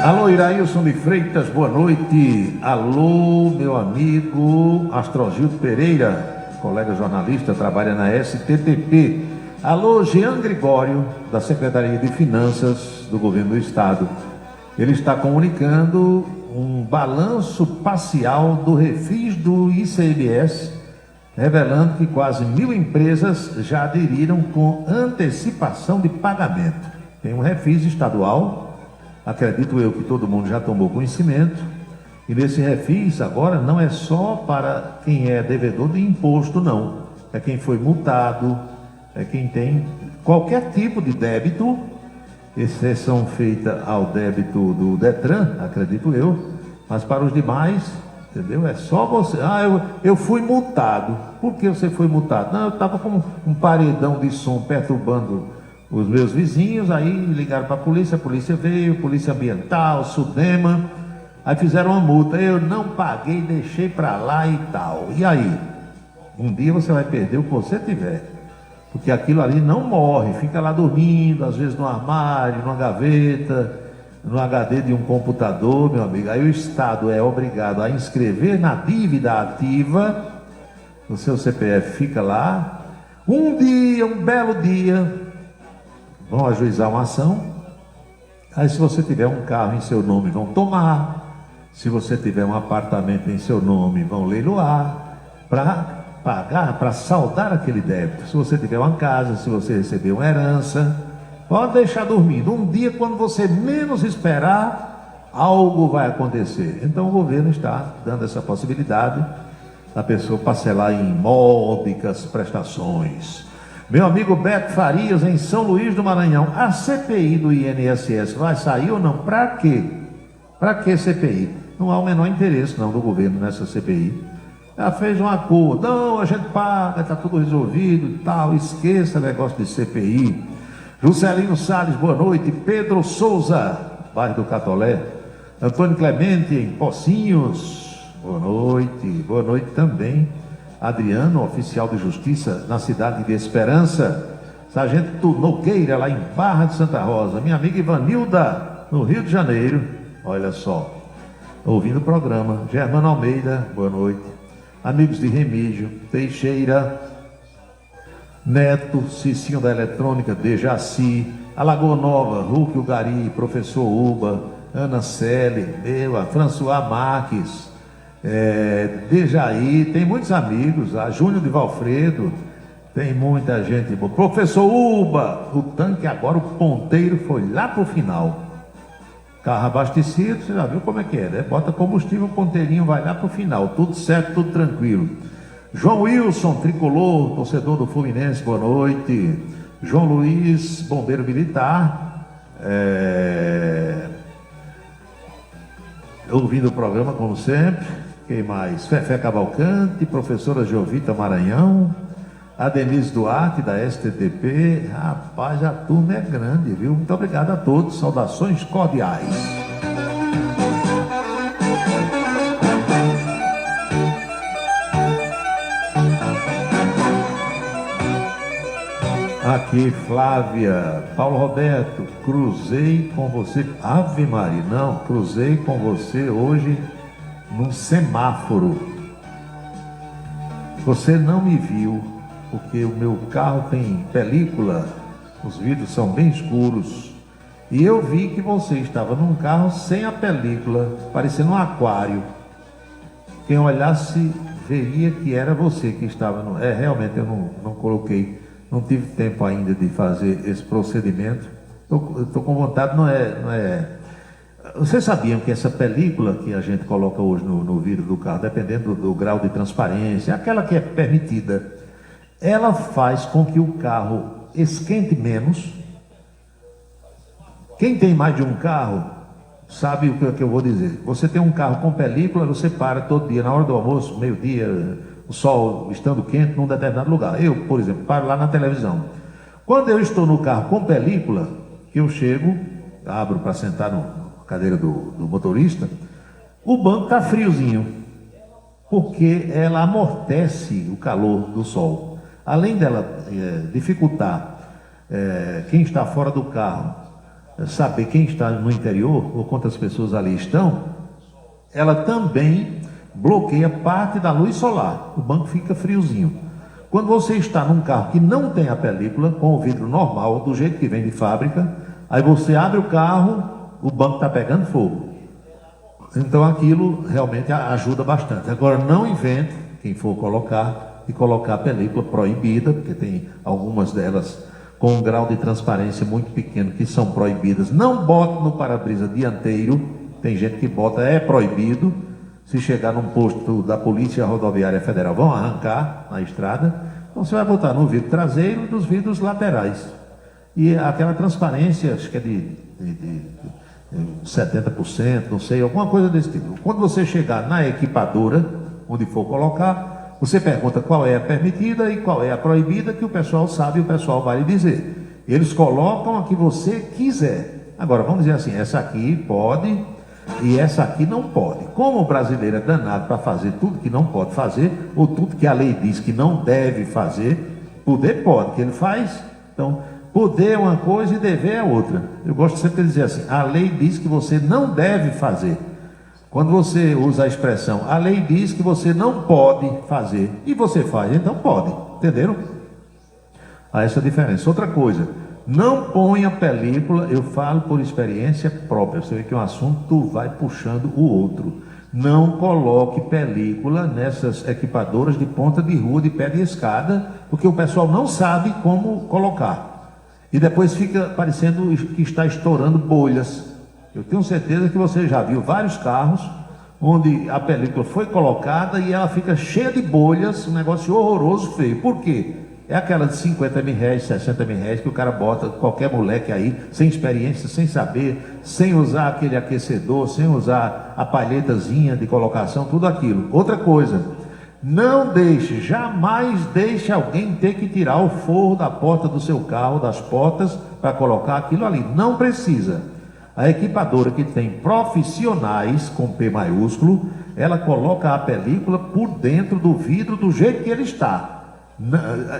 Alô, Irailson de Freitas, boa noite. Alô, meu amigo Astrogildo Pereira, colega jornalista, trabalha na STTP. Alô, Jean Gregório, da Secretaria de Finanças do Governo do Estado. Ele está comunicando um balanço parcial do refis do ICMS, revelando que quase 1.000 empresas já aderiram com antecipação de pagamento. Tem um refis estadual, acredito eu que todo mundo já tomou conhecimento, e nesse refis agora não é só para quem é devedor de imposto, não. É quem foi multado, é quem tem qualquer tipo de débito, exceção feita ao débito do Detran, acredito eu, Mas para os demais, entendeu? É só você. Eu fui multado. Por que você foi multado? Não, eu estava com um paredão de som perturbando os meus vizinhos, aí ligaram para a polícia veio, polícia ambiental, SUDEMA, aí fizeram uma multa, eu não paguei, deixei para lá e tal. E aí? Um dia você vai perder o que você tiver, porque aquilo ali não morre, fica lá dormindo, às vezes no armário, numa gaveta, no HD de um computador, meu amigo. Aí o Estado é obrigado a inscrever na dívida ativa, o seu CPF fica lá, um belo dia, vão ajuizar uma ação. Aí se você tiver um carro em seu nome, vão tomar. Se você tiver um apartamento em seu nome, vão leiloar para pagar, para saldar aquele débito. Se você tiver uma casa, se você receber uma herança, pode deixar dormindo. Um dia, quando você menos esperar, algo vai acontecer. Então o governo está dando essa possibilidade da pessoa parcelar em módicas prestações. Meu amigo Beto Farias, em São Luís do Maranhão, a CPI do INSS vai sair ou não? Para quê? Para que CPI? Não há o menor interesse não do governo nessa CPI. Já fez um acordo, não, a gente paga, está tudo resolvido e tal, esqueça o negócio de CPI. Juscelino Salles, boa noite. Pedro Souza, bairro do Catolé. Antônio Clemente, em Pocinhos, boa noite também. Adriano, oficial de justiça na cidade de Esperança. Sargento Nogueira, lá em Barra de Santa Rosa. Minha amiga Ivanilda, no Rio de Janeiro. Olha só, ouvindo o programa. Germano Almeida, boa noite. Amigos de Remígio, Teixeira, Neto, Cicinho da Eletrônica, Dejaci, Alagoa Nova, Hulk Ugari, Professor Uba, Ana Celi, François Marques, Dejaí, tem muitos amigos, a Júnior de Valfredo, tem muita gente boa. Professor Uba, o tanque agora, o ponteiro foi lá pro final. Carro abastecido, você já viu como é que é, né? Bota combustível, o ponteirinho vai lá pro final, tudo certo, tudo tranquilo. João Wilson, tricolor, torcedor do Fluminense, boa noite. João Luiz, bombeiro militar, ouvindo o programa como sempre. Quem mais? Fefé Cavalcante, professora Jovita Maranhão, a Denise Duarte da STTP. Rapaz, a turma é grande, viu? Muito obrigado a todos, saudações cordiais. Aqui, Flávia. Paulo Roberto, cruzei com você. Ave Maria, não, cruzei com você hoje num semáforo. Você não me viu, porque o meu carro tem película, os vidros são bem escuros. E eu vi que você estava num carro sem a película, parecendo um aquário. Quem olhasse veria que era você que estava no... realmente eu não coloquei. Não tive tempo ainda de fazer esse procedimento. Estou com vontade, não é. Vocês sabiam que essa película que a gente coloca hoje no vidro do carro, dependendo do grau de transparência, aquela que é permitida, ela faz com que o carro esquente menos. Quem tem mais de um carro sabe o que eu vou dizer. Você tem um carro com película, você para todo dia, na hora do almoço, meio-dia, o sol estando quente num determinado lugar. Eu, por exemplo, paro lá na televisão. Quando eu estou no carro com película, eu chego, abro para sentar na cadeira do motorista, o banco está friozinho, porque ela amortece o calor do sol. Além dela dificultar quem está fora do carro saber quem está no interior ou quantas pessoas ali estão, ela também bloqueia parte da luz solar. O banco fica friozinho. Quando você está num carro que não tem a película, com o vidro normal, do jeito que vem de fábrica, aí você abre o carro, o banco está pegando fogo. Então aquilo realmente ajuda bastante. Agora não invente, quem for colocar, e colocar a película proibida, porque tem algumas delas com um grau de transparência muito pequeno que são proibidas. Não bote no para-brisa dianteiro, tem gente que bota, é proibido. Se chegar num posto da Polícia Rodoviária Federal, vão arrancar na estrada. Então você vai botar no vidro traseiro e nos vidros laterais. E aquela transparência, acho que é 70%, não sei, alguma coisa desse tipo. Quando você chegar na equipadora, onde for colocar, você pergunta qual é a permitida e qual é a proibida, que o pessoal sabe e o pessoal vai lhe dizer. Eles colocam a que você quiser. Agora, vamos dizer assim, essa aqui pode e essa aqui não pode. Como o brasileiro é danado para fazer tudo que não pode fazer, ou tudo que a lei diz que não deve fazer, poder pode, que ele faz. Então, poder é uma coisa e dever é outra. Eu gosto sempre de dizer assim, a lei diz que você não deve fazer. Quando você usa a expressão, a lei diz que você não pode fazer, e você faz, então pode, entenderam? Há essa diferença. Outra coisa, não ponha película, eu falo por experiência própria, você vê que um assunto vai puxando o outro. Não coloque película nessas equipadoras de ponta de rua, de pé de escada, porque o pessoal não sabe como colocar. E depois fica parecendo que está estourando bolhas. Eu tenho certeza que você já viu vários carros onde a película foi colocada e ela fica cheia de bolhas, um negócio horroroso, feio. Por quê? É aquela de 50 mil reais, 60 mil reais que o cara bota, qualquer moleque aí, sem experiência, sem saber, sem usar aquele aquecedor, sem usar a palhetazinha de colocação, tudo aquilo. Outra coisa, não deixe, jamais deixe alguém ter que tirar o forro da porta do seu carro, das portas, para colocar aquilo ali. Não precisa. A equipadora que tem profissionais, com P maiúsculo, ela coloca a película por dentro do vidro do jeito que ele está.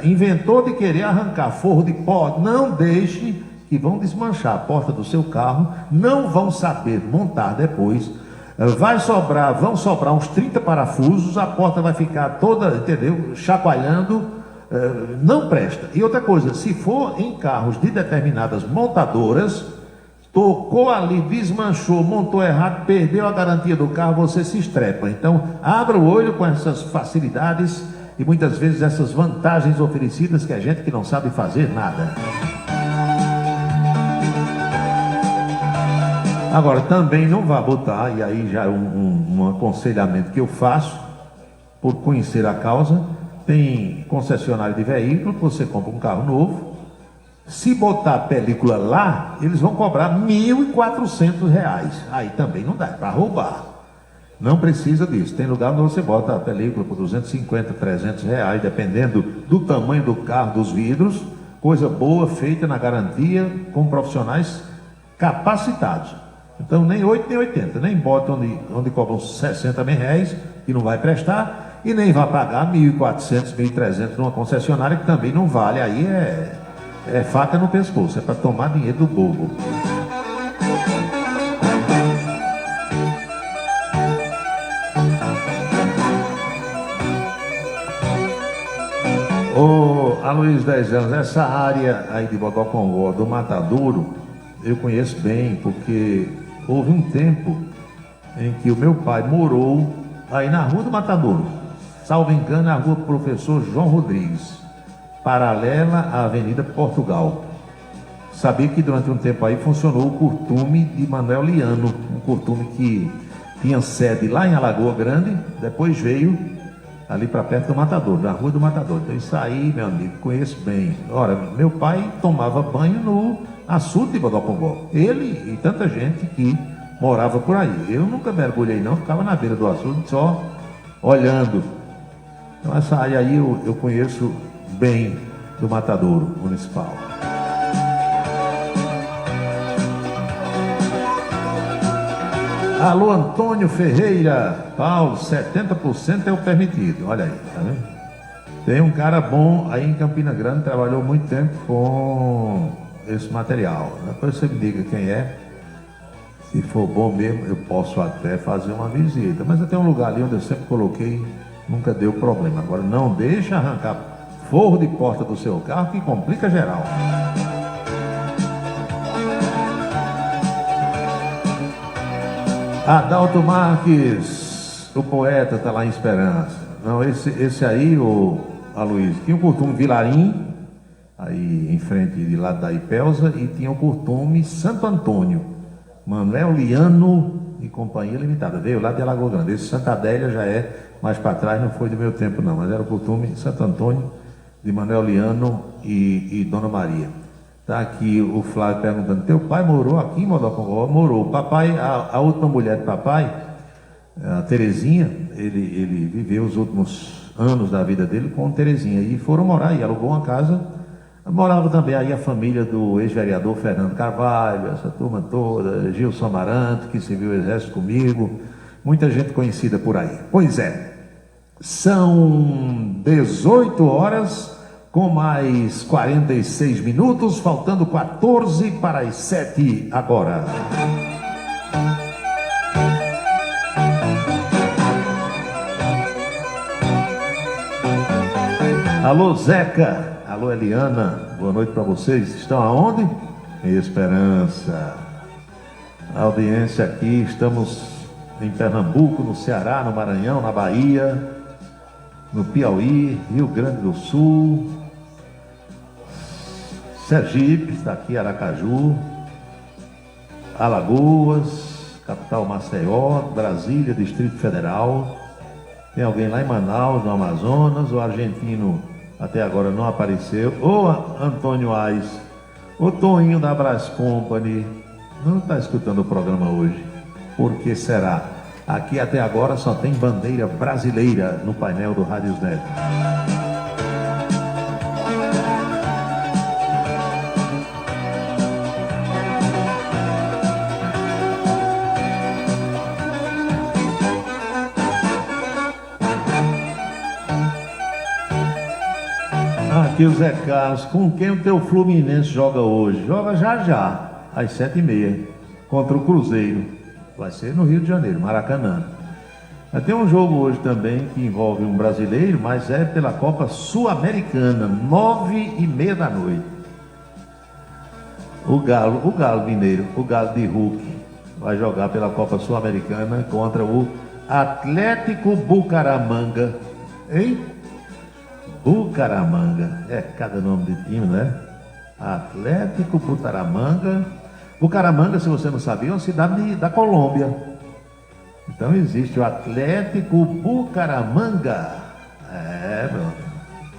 Inventou de querer arrancar forro de pó, não deixe, que vão desmanchar a porta do seu carro, não vão saber montar depois, vão sobrar uns 30 parafusos, a porta vai ficar toda, entendeu, chacoalhando, não presta. E outra coisa, se for em carros de determinadas montadoras, tocou ali, desmanchou, montou errado, perdeu a garantia do carro, você se estrepa. Então, abra o olho com essas facilidades e muitas vezes essas vantagens oferecidas que a gente que não sabe fazer nada. Agora, também não vá botar, e aí já é um aconselhamento que eu faço, por conhecer a causa, tem concessionário de veículo, você compra um carro novo, se botar a película lá, eles vão cobrar R$ 1.400, aí também não dá, é para roubar. Não precisa disso. Tem lugar onde você bota a película por 250, 300 reais, dependendo do tamanho do carro, dos vidros. Coisa boa, feita na garantia, com profissionais capacitados. Então, nem 8 nem 80. Nem bota onde cobram 60 mil reais, que não vai prestar, e nem vai pagar 1.400, 1.300 numa concessionária, que também não vale. Aí é faca no pescoço, é para tomar dinheiro do bobo. Ô, Aloysio 10 anos, essa área aí de Bodocongó, do Matadouro, eu conheço bem, porque houve um tempo em que o meu pai morou aí na Rua do Matadouro, salvo engano, na Rua Professor João Rodrigues, paralela à Avenida Portugal. Sabia que durante um tempo aí funcionou o curtume de Manuel Liano, um curtume que tinha sede lá em Alagoa Grande, depois veio ali para perto do Matadouro, na Rua do Matadouro. Então isso aí, meu amigo, conheço bem. Ora, meu pai tomava banho no açude de Bodocongó. Ele e tanta gente que morava por aí. Eu nunca mergulhei não, ficava na beira do açude só olhando. Então essa área aí eu conheço bem do Matadouro Municipal. Alô, Antônio Ferreira, Paulo, 70% é o permitido, olha aí, tá vendo? Tem um cara bom aí em Campina Grande, trabalhou muito tempo com esse material. Depois você me diga quem é, se for bom mesmo, eu posso até fazer uma visita. Mas tem um lugar ali onde eu sempre coloquei, nunca deu problema. Agora não deixa arrancar forro de porta do seu carro, que complica geral. Adalto Marques, o poeta, está lá em Esperança. Não, esse aí, o Aloysio, tinha o curtume Vilarim, aí em frente de lado da Ipelza, e tinha o curtume Santo Antônio, Manuel Liano e Companhia Limitada. Veio lá de Alagoa Grande. Esse Santa Adélia já é mais para trás, não foi do meu tempo não, mas era o curtume Santo Antônio de Manuel Liano e Dona Maria. Está aqui o Flávio perguntando, teu pai morou aqui em Modocongó? Morou. Papai, a última mulher de papai, a Terezinha, ele viveu os últimos anos da vida dele com Terezinha e foram morar e alugou uma casa. Morava também aí a família do ex-vereador Fernando Carvalho, essa turma toda, Gilson Amarante, que serviu o exército comigo, muita gente conhecida por aí. Pois é, são 18 horas com mais 46 minutos, faltando 14 para as 7 agora. Alô, Zeca. Alô, Eliana. Boa noite para vocês. Estão aonde? Em Esperança. A audiência aqui, estamos em Pernambuco, no Ceará, no Maranhão, na Bahia, no Piauí, Rio Grande do Sul, Sergipe, está aqui Aracaju, Alagoas, capital Maceió, Brasília, Distrito Federal. Tem alguém lá em Manaus, no Amazonas, o argentino até agora não apareceu. Ô Antônio Ais, o Toninho da Brás Company, não está escutando o programa hoje. Por que será? Aqui até agora só tem bandeira brasileira no painel do Rádios Net. Aqui o Zé Carlos, com quem o teu Fluminense joga hoje? Joga já, às 7h30, contra o Cruzeiro. Vai ser no Rio de Janeiro, Maracanã. Vai ter um jogo hoje também que envolve um brasileiro, mas é pela Copa Sul-Americana, 9h30 da noite. O Galo Mineiro, o Galo de Hulk, vai jogar pela Copa Sul-Americana contra o Atlético Bucaramanga. Hein? Bucaramanga, é cada nome de time, né? Atlético Bucaramanga. Bucaramanga, se você não sabia, é uma cidade da Colômbia. Então existe o Atlético Bucaramanga.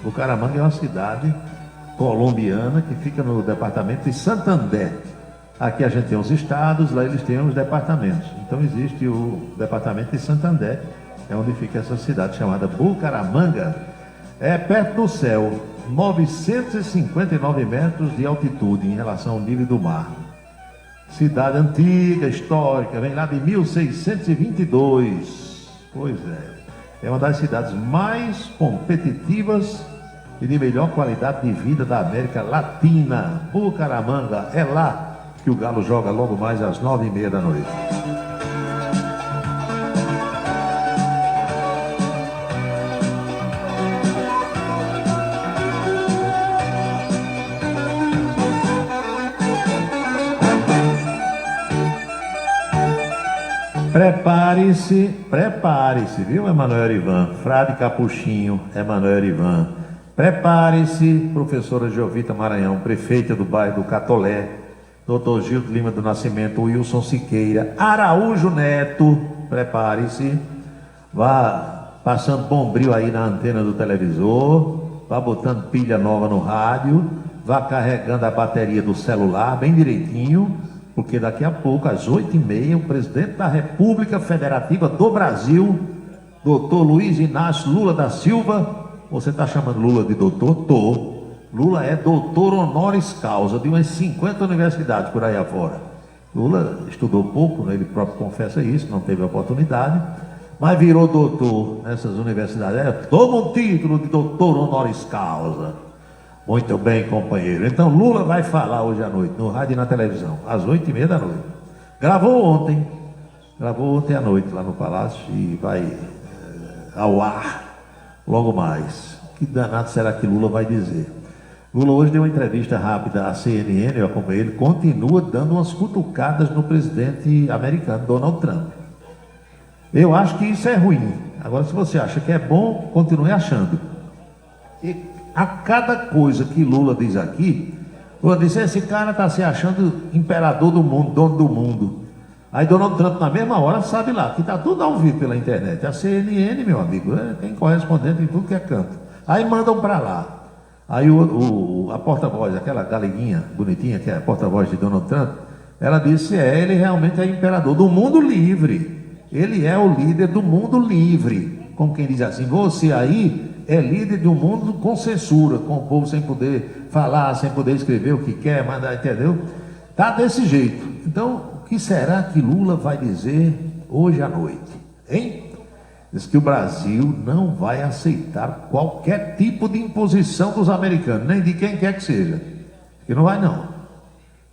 Bucaramanga é uma cidade colombiana que fica no departamento de Santander. Aqui a gente tem os estados, lá eles têm os departamentos. Então existe o departamento de Santander, é onde fica essa cidade chamada Bucaramanga. É perto do céu, 959 metros de altitude em relação ao nível do mar. Cidade antiga, histórica, vem lá de 1622. Pois é uma das cidades mais competitivas e de melhor qualidade de vida da América Latina. Bucaramanga, é lá que o Galo joga logo mais às 9h30 da noite. Prepare-se, viu, Emanuel Ivan? Frade Capuchinho, Emanuel Ivan. Prepare-se, professora Jovita Maranhão, prefeita do bairro do Catolé, doutor Gildo Lima do Nascimento, Wilson Siqueira, Araújo Neto, prepare-se, vá passando bombril aí na antena do televisor, vá botando pilha nova no rádio, vá carregando a bateria do celular bem direitinho, porque daqui a pouco, às 8h30, o presidente da República Federativa do Brasil, doutor Luiz Inácio Lula da Silva, você está chamando Lula de doutor? Tô. Lula é doutor honoris causa de umas 50 universidades por aí afora. Lula estudou pouco, né? Ele próprio confessa isso, não teve oportunidade, mas virou doutor nessas universidades. Toma um título de doutor honoris causa. Muito bem, companheiro. Então Lula vai falar hoje à noite, no rádio e na televisão, às 8h30 da noite. Gravou ontem à noite lá no Palácio e vai ao ar logo mais. Que danado será que Lula vai dizer? Lula hoje deu uma entrevista rápida à CNN, eu acompanhei ele, continua dando umas cutucadas no presidente americano, Donald Trump. Eu acho que isso é ruim. Agora, se você acha que é bom, continue achando. E a cada coisa que Lula diz aqui, Lula disse, esse cara está se achando imperador do mundo, dono do mundo. Aí Donald Trump, na mesma hora, sabe lá, que está tudo ao vivo pela internet. A CNN, meu amigo, tem correspondente em tudo que é canto. Aí mandam para lá. Aí a porta-voz, aquela galeguinha bonitinha, que é a porta-voz de Donald Trump, ela disse, ele realmente é imperador do mundo livre. Ele é o líder do mundo livre. Como quem diz assim, você aí é líder de um mundo com censura, com o povo sem poder falar, sem poder escrever o que quer, mandar, entendeu? Tá desse jeito. Então, o que será que Lula vai dizer hoje à noite? Hein? Diz que o Brasil não vai aceitar qualquer tipo de imposição dos americanos, nem de quem quer que seja. Que não vai não.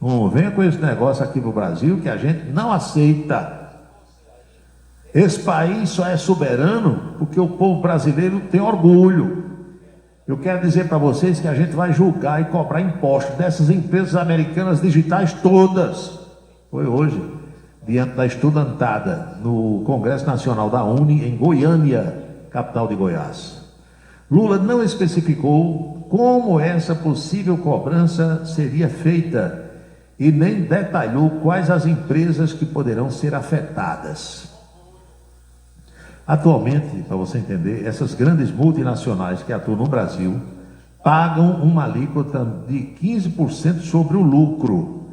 Não venha com esse negócio aqui pro Brasil que a gente não aceita. Esse país só é soberano porque o povo brasileiro tem orgulho. Eu quero dizer para vocês que a gente vai julgar e cobrar impostos dessas empresas americanas digitais todas. Foi hoje, diante da estudantada no Congresso Nacional da UNE, em Goiânia, capital de Goiás. Lula não especificou como essa possível cobrança seria feita e nem detalhou quais as empresas que poderão ser afetadas. Atualmente, para você entender, essas grandes multinacionais que atuam no Brasil pagam uma alíquota de 15% sobre o lucro.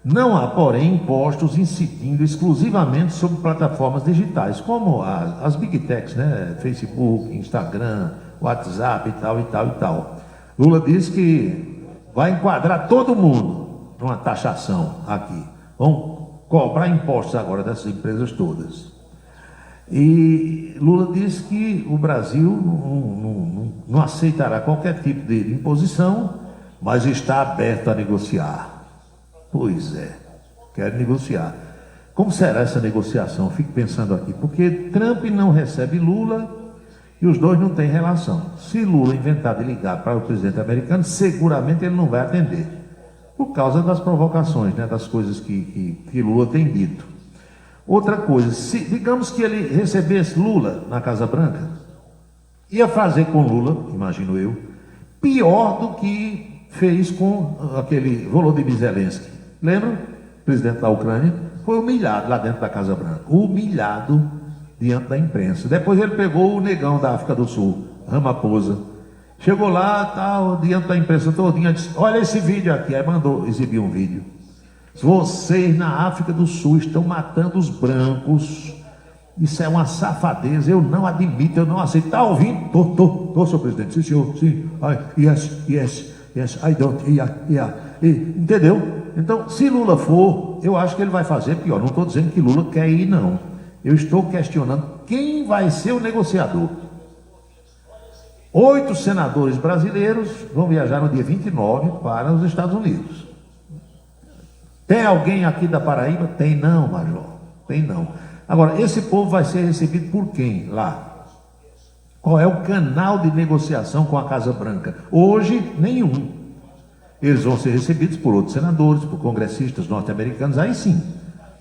Não há, porém, impostos incidindo exclusivamente sobre plataformas digitais, como as Big Techs, né? Facebook, Instagram, WhatsApp e tal, e tal, e tal. Lula disse que vai enquadrar todo mundo numa taxação aqui. Vão cobrar impostos agora dessas empresas todas. E Lula disse que o Brasil não aceitará qualquer tipo de imposição, mas está aberto a negociar. Pois é, quer negociar. Como será essa negociação? Fico pensando aqui, porque Trump não recebe Lula e os dois não têm relação. Se Lula inventar de ligar para o presidente americano, seguramente ele não vai atender, por causa das provocações, né, das coisas que Lula tem dito. Outra coisa, digamos que ele recebesse Lula na Casa Branca, ia fazer com Lula, imagino eu, pior do que fez com aquele Volodymyr Zelensky. Lembra? Presidente da Ucrânia foi humilhado lá dentro da Casa Branca, humilhado diante da imprensa. Depois ele pegou o negão da África do Sul, Ramaphosa, chegou lá, tal, diante da imprensa todinha, disse, olha esse vídeo aqui, aí mandou exibir um vídeo. Vocês na África do Sul estão matando os brancos, isso é uma safadeza, eu não admito, eu não aceito. Está ouvindo? Tô, senhor presidente, sim senhor, sim, yes, I don't, yeah. Entendeu? Então, se Lula for, eu acho que ele vai fazer pior. Não estou dizendo que Lula quer ir, não. Eu estou questionando quem vai ser o negociador. 8 senadores brasileiros vão viajar no dia 29 para os Estados Unidos. Tem alguém aqui da Paraíba? Tem não, Major. Tem não. Agora, esse povo vai ser recebido por quem lá? Qual é o canal de negociação com a Casa Branca? Hoje, nenhum. Eles vão ser recebidos por outros senadores, por congressistas norte-americanos, aí sim.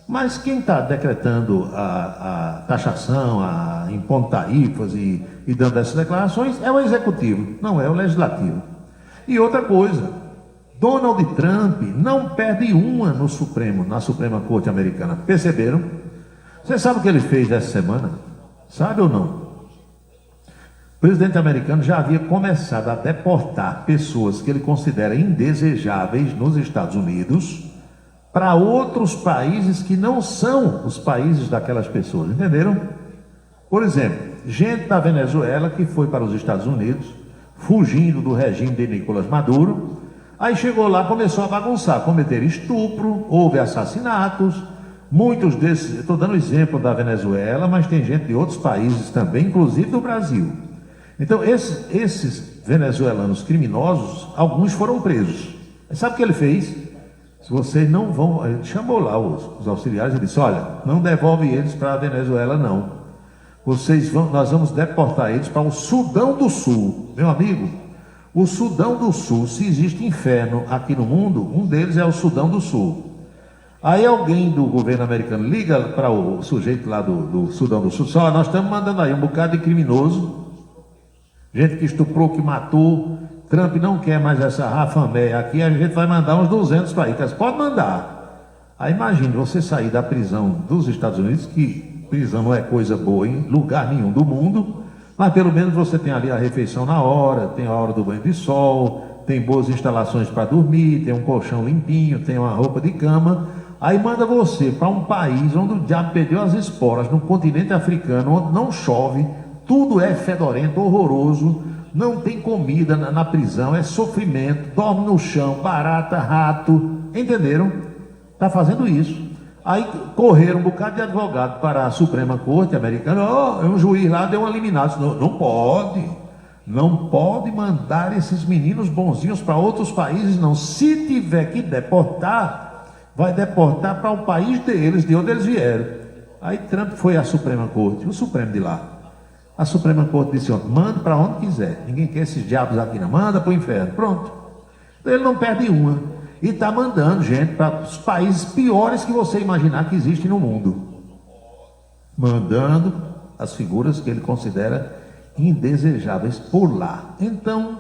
Mas quem está decretando a taxação, impondo tarifas e dando essas declarações é o executivo, não é o legislativo. E outra coisa, Donald Trump não perde uma no Supremo, na Suprema Corte Americana. Perceberam? Você sabe o que ele fez essa semana? Sabe ou não? O presidente americano já havia começado a deportar pessoas que ele considera indesejáveis nos Estados Unidos para outros países que não são os países daquelas pessoas, entenderam? Por exemplo, gente da Venezuela que foi para os Estados Unidos, fugindo do regime de Nicolás Maduro, aí chegou lá, começou a bagunçar, cometer estupro, houve assassinatos, muitos desses, estou dando exemplo da Venezuela, mas tem gente de outros países também, inclusive do Brasil. Então, esses venezuelanos criminosos, alguns foram presos. Sabe o que ele fez? Se vocês não vão... Ele chamou lá os auxiliares e disse, olha, não devolve eles para a Venezuela, não. Nós vamos deportar eles para o Sudão do Sul. Meu amigo, o Sudão do Sul, se existe inferno aqui no mundo, um deles é o Sudão do Sul. Aí alguém do governo americano liga para o sujeito lá do Sudão do Sul, só nós estamos mandando aí um bocado de criminoso, gente que estuprou, que matou. Trump não quer mais essa rafamé aqui, a gente vai mandar uns 200 para aí. Pode mandar. Aí imagine você sair da prisão dos Estados Unidos, que prisão não é coisa boa em lugar nenhum do mundo, mas pelo menos você tem ali a refeição na hora, tem a hora do banho de sol, tem boas instalações para dormir, tem um colchão limpinho, tem uma roupa de cama. Aí manda você para um país onde o diabo perdeu as esporas, no continente africano, onde não chove, tudo é fedorento, horroroso, não tem comida na prisão, é sofrimento, dorme no chão, barata, rato, entenderam? Está fazendo isso. Aí correram um bocado de advogado para a Suprema Corte Americana, um juiz lá deu uma liminar, não pode mandar esses meninos bonzinhos para outros países, não. Se tiver que deportar, vai deportar para o país deles, de onde eles vieram. Aí Trump foi à Suprema Corte, o Supremo de lá. A Suprema Corte disse, manda para onde quiser, ninguém quer esses diabos aqui não, manda para o inferno, pronto. Ele não perde uma, e está mandando gente para os países piores que você imaginar que existem no mundo. Mandando as figuras que ele considera indesejáveis por lá. Então,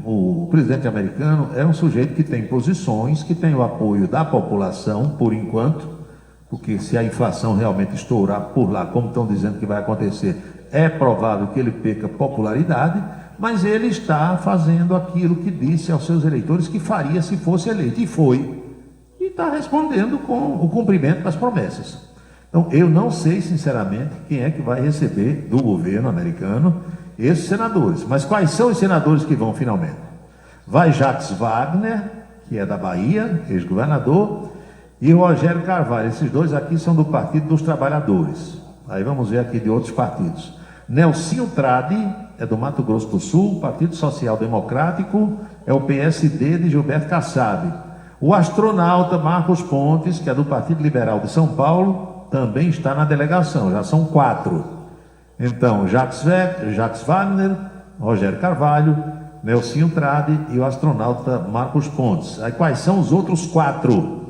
o presidente americano é um sujeito que tem posições, que tem o apoio da população, por enquanto, porque se a inflação realmente estourar por lá, como estão dizendo que vai acontecer, é provável que ele perca popularidade, mas ele está fazendo aquilo que disse aos seus eleitores que faria se fosse eleito, e foi, e está respondendo com o cumprimento das promessas. Então, eu não sei, sinceramente, quem é que vai receber do governo americano esses senadores. Mas quais são os senadores que vão finalmente? Vai Jacques Wagner, que é da Bahia, ex-governador, e Rogério Carvalho. Esses dois aqui são do Partido dos Trabalhadores. Aí vamos ver aqui de outros partidos. Nelsinho Tradi, é do Mato Grosso do Sul, Partido Social Democrático, é o PSD de Gilberto Kassab. O astronauta Marcos Pontes, que é do Partido Liberal de São Paulo, também está na delegação, já são 4. Então, Jacques Wagner, Rogério Carvalho, Nelsinho Tradi e o astronauta Marcos Pontes. Aí quais são os outros 4?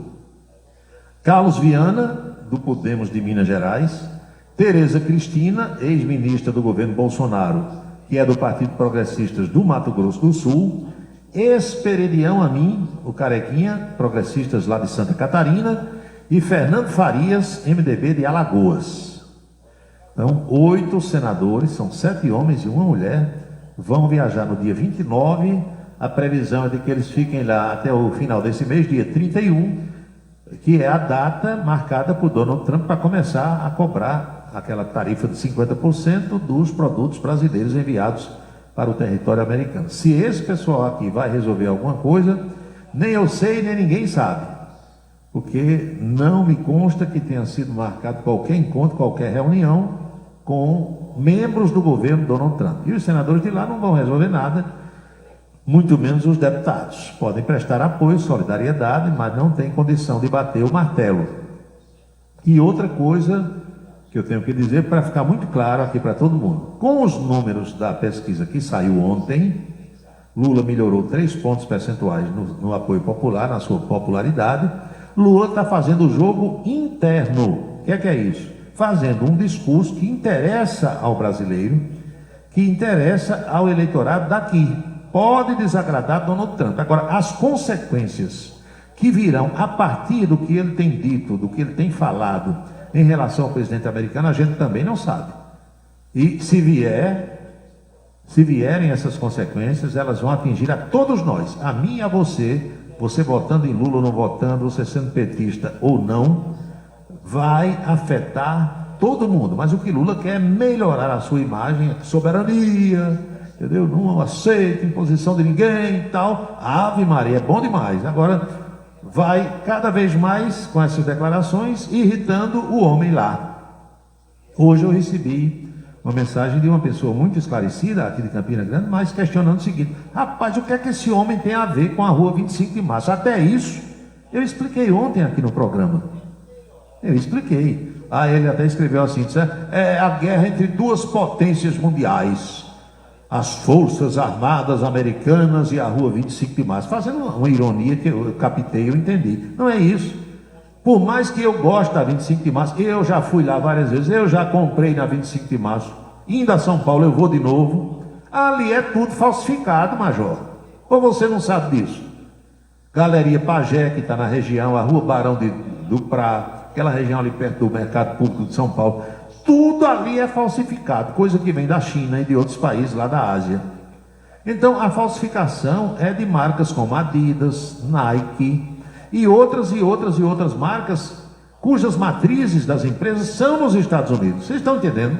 Carlos Viana, do Podemos de Minas Gerais, Tereza Cristina, ex-ministra do governo Bolsonaro, que é do Partido Progressistas do Mato Grosso do Sul, Esperedião Amin, o Carequinha, progressistas lá de Santa Catarina, e Fernando Farias, MDB de Alagoas. Então, 8 senadores, são 7 homens e uma mulher, vão viajar no dia 29, a previsão é de que eles fiquem lá até o final desse mês, dia 31, que é a data marcada por Donald Trump para começar a cobrar aquela tarifa de 50% dos produtos brasileiros enviados para o território americano. Se esse pessoal aqui vai resolver alguma coisa, nem eu sei, nem ninguém sabe, porque não me consta que tenha sido marcado qualquer encontro, qualquer reunião com membros do governo Donald Trump. E os senadores de lá não vão resolver nada, muito menos os deputados. Podem prestar apoio, solidariedade, mas não tem condição de bater o martelo. E outra coisa que eu tenho que dizer para ficar muito claro aqui para todo mundo. Com os números da pesquisa que saiu ontem, Lula melhorou 3 pontos percentuais no apoio popular, na sua popularidade. Lula está fazendo o jogo interno. O que é isso? Fazendo um discurso que interessa ao brasileiro, que interessa ao eleitorado daqui. Pode desagradar Donald Trump. Agora, as consequências que virão a partir do que ele tem dito, do que ele tem falado em relação ao presidente americano, a gente também não sabe. E se vierem essas consequências, elas vão atingir a todos nós, a mim e a você votando em Lula ou não votando, você sendo petista ou não, vai afetar todo mundo. Mas o que Lula quer é melhorar a sua imagem, soberania, entendeu? Não aceita imposição de ninguém e tal. Ave Maria, é bom demais. Agora vai cada vez mais com essas declarações irritando o homem lá. Hoje eu recebi uma mensagem de uma pessoa muito esclarecida aqui de Campina Grande, mas questionando o seguinte: rapaz, o que é que esse homem tem a ver com a rua 25 de março? Até isso eu expliquei ontem aqui no programa. Eu expliquei. Ele até escreveu assim: é a guerra entre 2 potências mundiais, as Forças Armadas Americanas e a rua 25 de março, fazendo uma ironia que eu captei, eu entendi. Não é isso. Por mais que eu goste da 25 de março, eu já fui lá várias vezes, eu já comprei na 25 de março, indo a São Paulo eu vou de novo. Ali é tudo falsificado, Major. Ou você não sabe disso? Galeria Pajé, que está na região, a rua Barão do Prá, aquela região ali perto do Mercado Público de São Paulo, tudo ali é falsificado, coisa que vem da China e de outros países lá da Ásia. Então, a falsificação é de marcas como Adidas, Nike e outras marcas cujas matrizes das empresas são nos Estados Unidos. Vocês estão entendendo?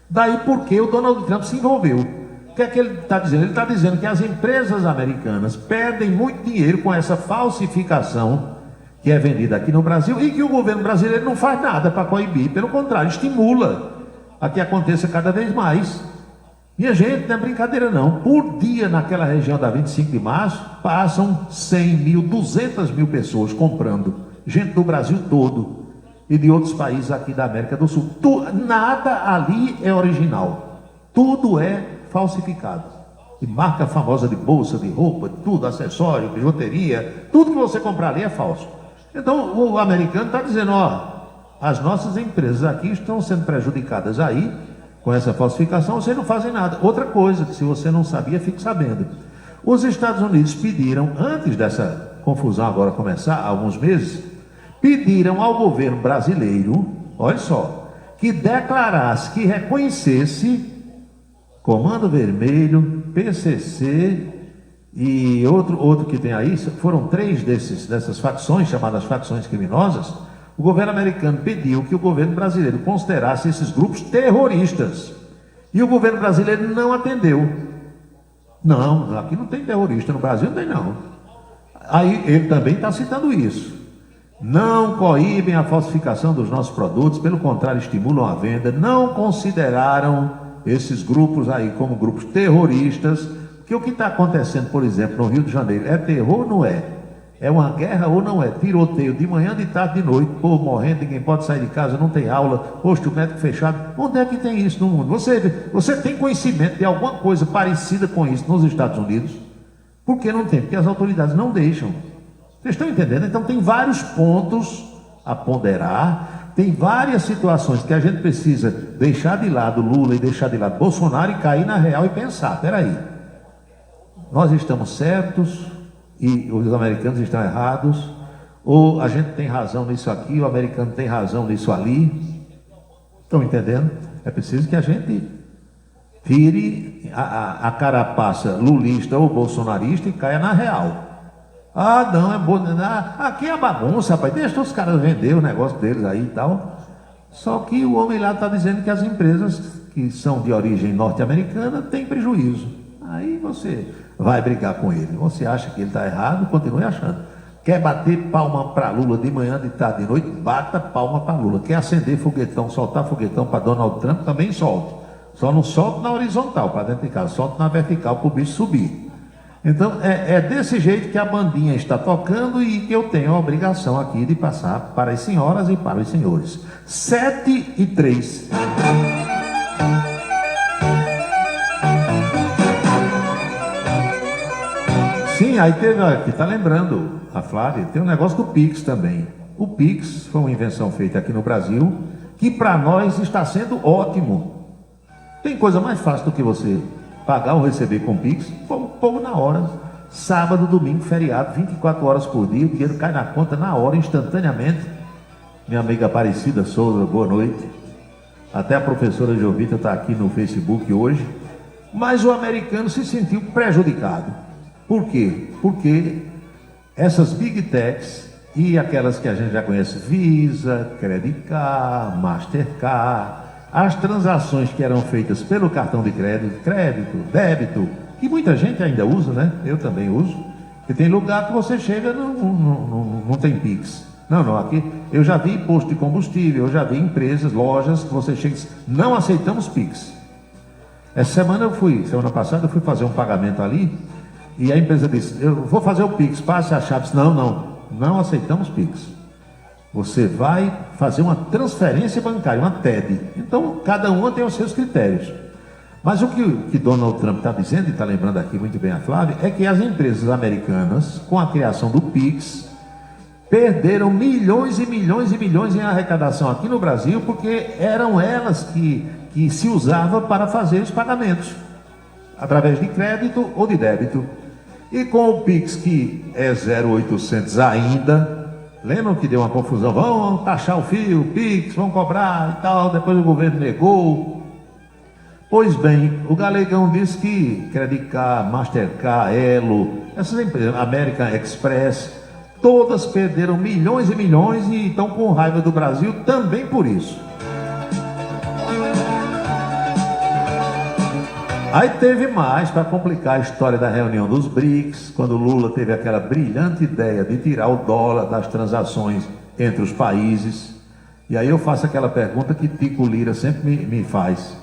Daí porque o Donald Trump se envolveu. O que é que ele está dizendo? Ele está dizendo que as empresas americanas perdem muito dinheiro com essa falsificação que é vendida aqui no Brasil e que o governo brasileiro não faz nada para coibir. Pelo contrário, estimula a que aconteça cada vez mais. Minha gente, não é brincadeira não. Por dia naquela região da 25 de março, passam 100 mil, 200 mil pessoas comprando. Gente do Brasil todo e de outros países aqui da América do Sul. Nada ali é original. Tudo é falsificado. E marca famosa de bolsa, de roupa, tudo, acessório, bijuteria, tudo que você comprar ali é falso. Então o americano está dizendo, as nossas empresas aqui estão sendo prejudicadas aí com essa falsificação, vocês não fazem nada. Outra coisa, que se você não sabia, fique sabendo. Os Estados Unidos pediram, antes dessa confusão agora começar, há alguns meses, pediram ao governo brasileiro, olha só, que declarasse, que reconhecesse Comando Vermelho, PCC e outro que tem aí, foram 3 dessas facções, chamadas facções criminosas. O governo americano pediu que o governo brasileiro considerasse esses grupos terroristas. E o governo brasileiro não atendeu. Não, aqui não tem terrorista, no Brasil não tem não. Aí ele também está citando isso. Não coíbem a falsificação dos nossos produtos, pelo contrário, estimulam a venda. Não consideraram esses grupos aí como grupos terroristas, porque o que está acontecendo, por exemplo, no Rio de Janeiro, é terror ou não é? É uma guerra ou não é? Tiroteio de manhã, de tarde, de noite, povo morrendo, ninguém pode sair de casa, não tem aula, posto médico fechado. Onde é que tem isso no mundo? Você tem conhecimento de alguma coisa parecida com isso nos Estados Unidos? Por que não tem? Porque as autoridades não deixam. Vocês estão entendendo? Então tem vários pontos a ponderar, tem várias situações que a gente precisa deixar de lado Lula e deixar de lado Bolsonaro e cair na real e pensar, peraí, nós estamos certos e os americanos estão errados, ou a gente tem razão nisso aqui, o americano tem razão nisso ali. Estão entendendo? É preciso que a gente tire a carapaça lulista ou bolsonarista e caia na real. Não, é bom. Aqui é bagunça, rapaz. Deixa os caras vender o negócio deles aí e tal. Só que o homem lá está dizendo que as empresas que são de origem norte-americana têm prejuízo. Aí você vai brigar com ele. Você acha que ele está errado, continue achando. Quer bater palma para Lula de manhã, de tarde, de noite, bata palma para Lula. Quer acender foguetão, soltar foguetão para Donald Trump, também solte. Só não solte na horizontal, para dentro de casa, solte na vertical para o bicho subir. Então é desse jeito que a bandinha está tocando e que eu tenho a obrigação aqui de passar para as senhoras e para os senhores. 7h03. Sim, aí teve, aqui está lembrando a Flávia, tem um negócio do Pix também. O Pix foi uma invenção feita aqui no Brasil, que para nós está sendo ótimo. Tem coisa mais fácil do que você pagar ou receber com Pix, povo na hora. Sábado, domingo, feriado, 24 horas por dia, o dinheiro cai na conta na hora, instantaneamente. Minha amiga Aparecida Souza, boa noite. Até a professora Jovita está aqui no Facebook hoje. Mas o americano se sentiu prejudicado. Por quê? Porque essas Big Techs e aquelas que a gente já conhece, Visa, Credit Card, Mastercard, as transações que eram feitas pelo cartão de crédito, débito, que muita gente ainda usa, né? Eu também uso. E tem lugar que você chega não tem Pix. Não, aqui eu já vi posto de combustível, eu já vi empresas, lojas que você chega e diz, não aceitamos Pix. Semana passada eu fui fazer um pagamento ali e a empresa disse, eu vou fazer o Pix, passe a chave. Não aceitamos Pix. Você vai fazer uma transferência bancária, uma TED. Então, cada uma tem os seus critérios. Mas o que Donald Trump está dizendo, e está lembrando aqui muito bem a Flávia, é que as empresas americanas, com a criação do Pix, perderam milhões e milhões e milhões em arrecadação aqui no Brasil, porque eram elas que se usavam para fazer os pagamentos, através de crédito ou de débito. E com o Pix, que é 0,800 ainda... Lembram que deu uma confusão? Vão taxar o fio, o Pix, vão cobrar e tal. Depois o governo negou. Pois bem, o Galegão disse que Credit Card, Mastercard, Elo, essas empresas, American Express, todas perderam milhões e milhões e estão com raiva do Brasil também por isso. Aí teve mais para complicar a história da reunião dos BRICS, quando Lula teve aquela brilhante ideia de tirar o dólar das transações entre os países. E aí eu faço aquela pergunta que Tico Lira sempre me faz.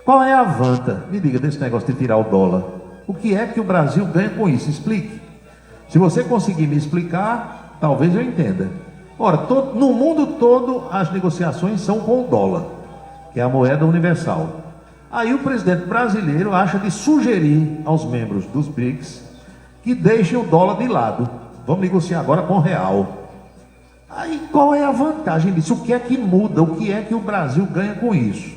Qual é a vanta, me diga, desse negócio de tirar o dólar? O que é que o Brasil ganha com isso? Explique. Se você conseguir me explicar, talvez eu entenda. Ora, no mundo todo as negociações são com o dólar, que é a moeda universal. Aí o presidente brasileiro acha de sugerir aos membros dos BRICS que deixem o dólar de lado. Vamos negociar agora com o real. Aí qual é a vantagem disso? O que é que muda? O que é que o Brasil ganha com isso?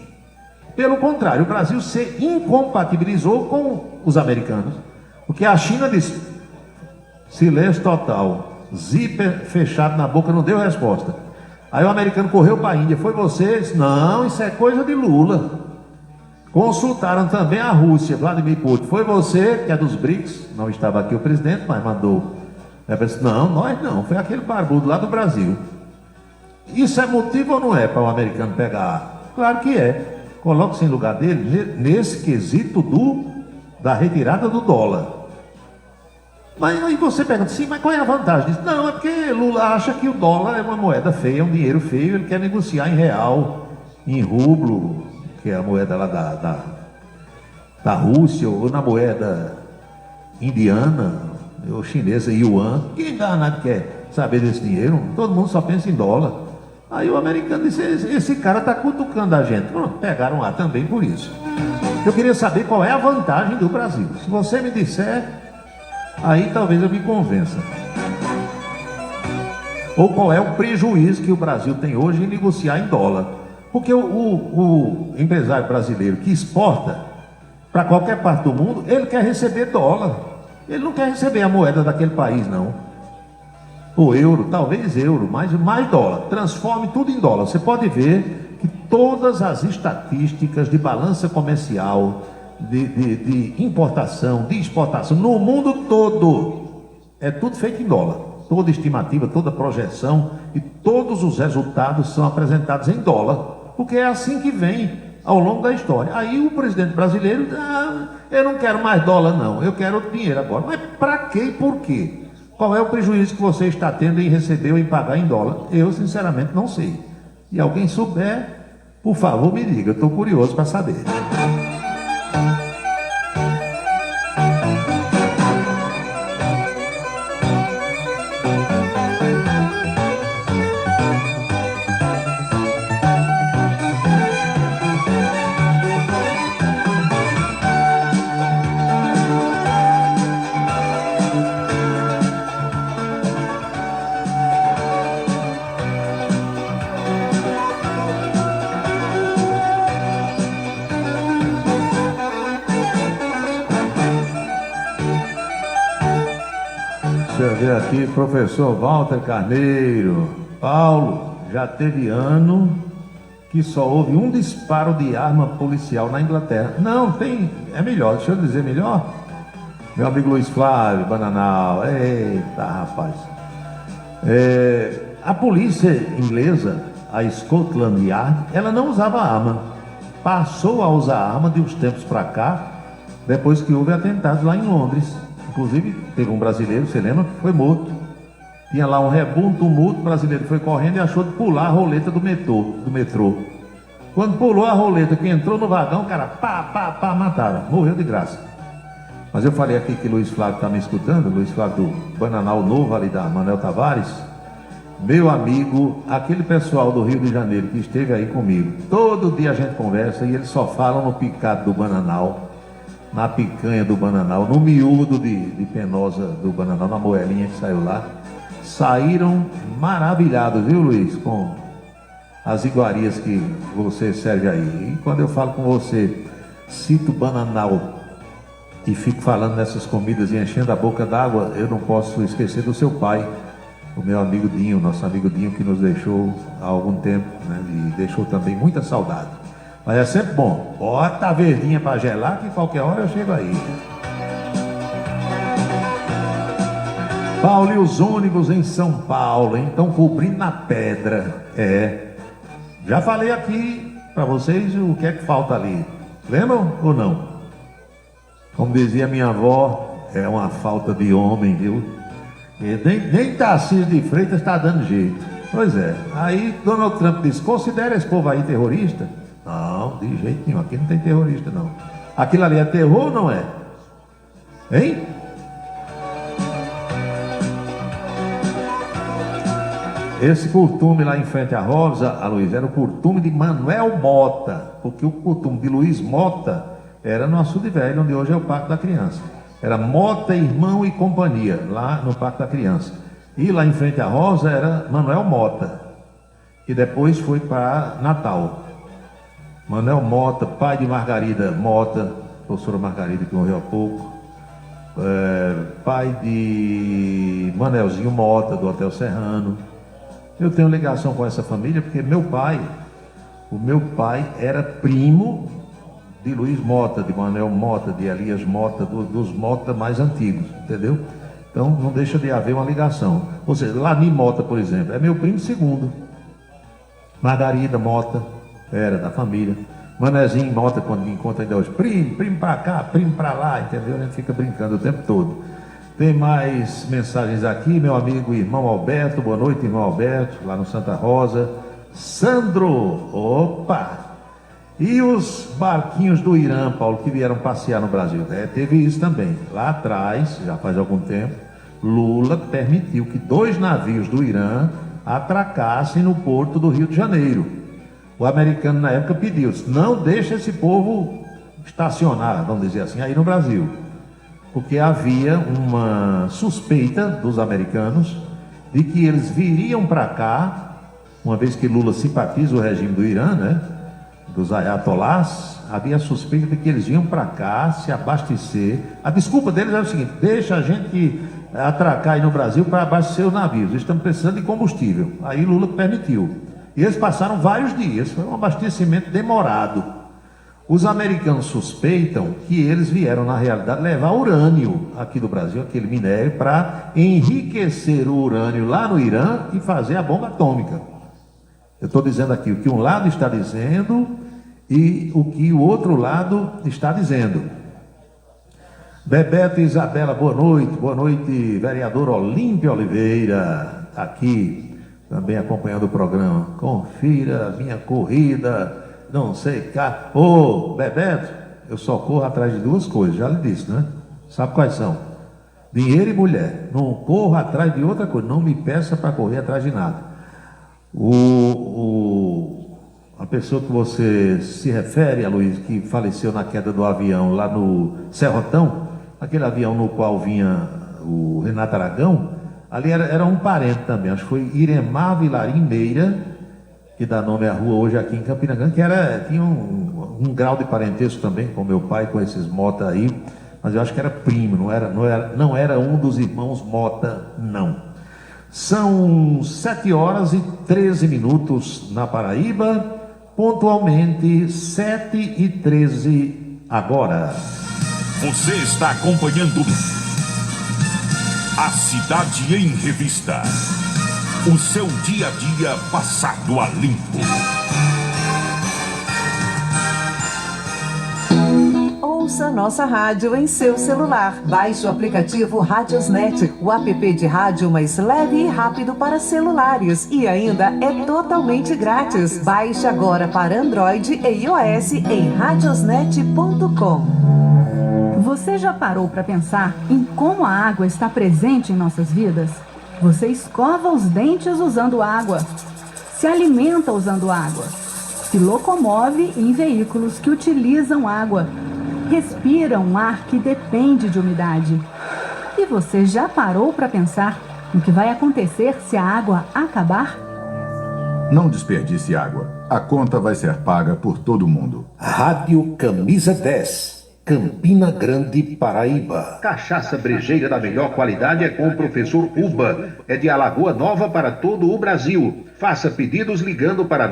Pelo contrário, o Brasil se incompatibilizou com os americanos. Porque a China disse, silêncio total, zíper fechado na boca, não deu resposta. Aí o americano correu para a Índia, foi você? Disse, não, isso é coisa de Lula. Consultaram também a Rússia, Vladimir Putin, foi você, que é dos BRICS, não estava aqui o presidente, mas mandou. Aí disse, não, nós não, foi aquele barbudo lá do Brasil. Isso é motivo ou não é para o americano pegar? Claro que é. Coloque-se em lugar dele nesse quesito da retirada do dólar. Mas aí você pergunta, sim, mas qual é a vantagem disso? Não, é porque Lula acha que o dólar é uma moeda feia, um dinheiro feio, ele quer negociar em real, em rublo, que é a moeda lá da Rússia, ou na moeda indiana, ou chinesa, yuan. Quem danado quer saber desse dinheiro? Todo mundo só pensa em dólar. Aí o americano disse, esse cara está cutucando a gente. Pronto, pegaram lá também por isso. Eu queria saber qual é a vantagem do Brasil. Se você me disser, aí talvez eu me convença. Ou qual é o prejuízo que o Brasil tem hoje em negociar em dólar. Porque o empresário brasileiro que exporta para qualquer parte do mundo, ele quer receber dólar. Ele não quer receber a moeda daquele país, não. O euro, talvez euro, mais dólar. Transforme tudo em dólar. Você pode ver que todas as estatísticas de balança comercial, de importação, de exportação, no mundo todo, é tudo feito em dólar. Toda estimativa, toda projeção e todos os resultados são apresentados em dólar. Porque é assim que vem ao longo da história. Aí o presidente brasileiro, eu não quero mais dólar não, eu quero dinheiro agora. Mas para quê e por quê? Qual é o prejuízo que você está tendo em receber ou em pagar em dólar? Eu, sinceramente, não sei. E alguém souber, por favor, me diga. Eu estou curioso para saber. Deixa eu ver aqui, professor Walter Carneiro. Paulo, já teve ano que só houve um disparo de arma policial na Inglaterra. Não, tem, é melhor, deixa eu dizer melhor. Meu amigo Luiz Flávio, Bananal, eita rapaz. A polícia inglesa, a Scotland Yard, ela não usava arma. Passou a usar arma de uns tempos para cá, depois que houve atentados lá em Londres. Inclusive, teve um brasileiro, você lembra, que foi morto. Tinha lá um rebundo, tumulto, o brasileiro foi correndo e achou de pular a roleta do metrô. Quando pulou a roleta, que entrou no vagão, o cara, pá, mataram. Morreu de graça. Mas eu falei aqui que Luiz Flávio está me escutando, Luiz Flávio do Bananal Novo, ali da Manuel Tavares. Meu amigo, aquele pessoal do Rio de Janeiro que esteve aí comigo, todo dia a gente conversa e eles só falam no picado do Bananal, na picanha do Bananal, no miúdo de Penosa do Bananal, na moelinha que saiu lá. Saíram maravilhados, viu, Luiz, com as iguarias que você serve aí. E quando eu falo com você, cito Bananal e fico falando nessas comidas e enchendo a boca d'água, eu não posso esquecer do seu pai, o meu amigo Dinho, nosso amigo Dinho, que nos deixou há algum tempo, né, e deixou também muita saudade. Mas é sempre bom. Bota a verdinha pra gelar que qualquer hora eu chego aí. Paulo e os ônibus em São Paulo, hein? Estão cobrindo na pedra. Já falei aqui pra vocês o que é que falta ali. Lembram ou não? Como dizia minha avó, é uma falta de homem, viu? E nem Tarcísio de Freitas está dando jeito. Pois é. Aí Donald Trump disse, considera esse povo aí terrorista? Não, de jeito nenhum. Aqui não tem terrorista, não. Aquilo ali é terror ou não é? Hein? Esse costume lá em frente à Rosa, Luiz, era o costume de Manuel Mota, porque o costume de Luiz Mota era no Açude Velho, onde hoje é o Parque da Criança. Era Mota, Irmão e Companhia, lá no Parque da Criança. E lá em frente à Rosa era Manuel Mota, que depois foi para Natal. Manuel Mota, pai de Margarida Mota, professora Margarida que morreu há pouco, pai de Manelzinho Mota, do Hotel Serrano. Eu tenho ligação com essa família porque o meu pai era primo de Luiz Mota, de Manuel Mota, de Elias Mota, dos Mota mais antigos, entendeu? Então não deixa de haver uma ligação. Ou seja, Lani Mota, por exemplo, é meu primo segundo. Margarida Mota, era da família. Manezinho Mota, quando me encontra ainda hoje, primo pra cá, primo pra lá, entendeu? A gente fica brincando o tempo todo. Tem mais mensagens aqui, meu amigo irmão Alberto, boa noite, irmão Alberto, lá no Santa Rosa. Sandro, opa! E os barquinhos do Irã, Paulo, que vieram passear no Brasil? Teve isso também. Lá atrás, já faz algum tempo, Lula permitiu que 2 navios do Irã atracassem no porto do Rio de Janeiro. O americano na época pediu, não deixa esse povo estacionar, vamos dizer assim, aí no Brasil. Porque havia uma suspeita dos americanos de que eles viriam para cá, uma vez que Lula simpatiza o regime do Irã, né, dos ayatolás, havia suspeita de que eles vinham para cá se abastecer. A desculpa deles era o seguinte, deixa a gente atracar aí no Brasil para abastecer os navios, estamos precisando de combustível. Aí Lula permitiu. E eles passaram vários dias, foi um abastecimento demorado. Os americanos suspeitam que eles vieram, na realidade, levar urânio aqui do Brasil, aquele minério, para enriquecer o urânio lá no Irã e fazer a bomba atômica. Eu estou dizendo aqui o que um lado está dizendo e o que o outro lado está dizendo. Bebeto e Isabela, boa noite, vereador Olímpio Oliveira, aqui também acompanhando o programa. Confira a minha corrida. Não sei, cara. Ô, Bebeto, eu só corro atrás de 2 coisas, já lhe disse, né? Sabe quais são? Dinheiro e mulher. Não corro atrás de outra coisa, não me peça para correr atrás de nada. A pessoa que você se refere, Luiz, que faleceu na queda do avião lá no Serrotão, aquele avião no qual vinha o Renato Aragão, ali era um parente também, acho que foi Iremar Vilarim Meira, que dá nome à rua hoje aqui em Campina Grande, que tinha um grau de parentesco também com meu pai, com esses Mota aí, mas eu acho que era primo, não era um dos irmãos Mota, não. São 7h13 na Paraíba, pontualmente 7h13 agora. Você está acompanhando A Cidade em Revista. O seu dia a dia passado a limpo. Ouça nossa rádio em seu celular. Baixe o aplicativo Radiosnet, o app de rádio mais leve e rápido para celulares. E ainda é totalmente grátis. Baixe agora para Android e iOS em radiosnet.com. Você já parou para pensar em como a água está presente em nossas vidas? Você escova os dentes usando água, se alimenta usando água, se locomove em veículos que utilizam água, respira um ar que depende de umidade. E você já parou para pensar no que vai acontecer se a água acabar? Não desperdice água. A conta vai ser paga por todo mundo. Rádio Camisa 10. Campina Grande, Paraíba. Cachaça brejeira da melhor qualidade é com o professor Uba. É de Alagoa Nova para todo o Brasil. Faça pedidos ligando para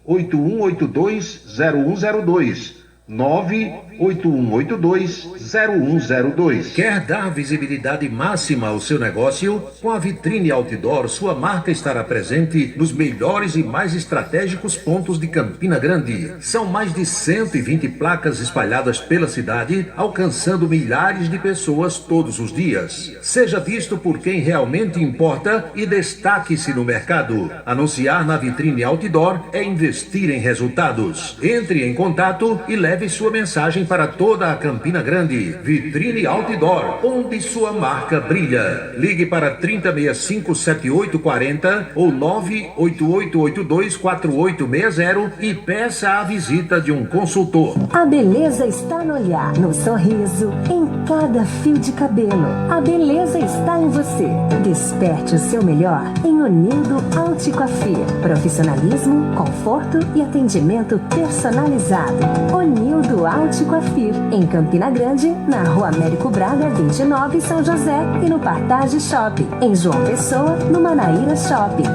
981820102. 981820102. Quer dar visibilidade máxima ao seu negócio? Com a Vitrine Outdoor, sua marca estará presente nos melhores e mais estratégicos pontos de Campina Grande. São mais de 120 placas espalhadas pela cidade, alcançando milhares de pessoas todos os dias. Seja visto por quem realmente importa e destaque-se no mercado. Anunciar na Vitrine Outdoor é investir em resultados. Entre em contato e leve sua mensagem para toda a Campina Grande. Vitrine Outdoor, onde sua marca brilha. Ligue para 3065-7840 ou 988824860 e peça a visita de um consultor. A beleza está no olhar, no sorriso, em cada fio de cabelo. A beleza está em você. Desperte o seu melhor em Onildo Alticoafir. Profissionalismo, conforto e atendimento personalizado. Onildo Alticoafir, em Campina Grande, na Rua Américo Braga, 29, São José, e no Partage Shopping, em João Pessoa, no Manaíra Shopping.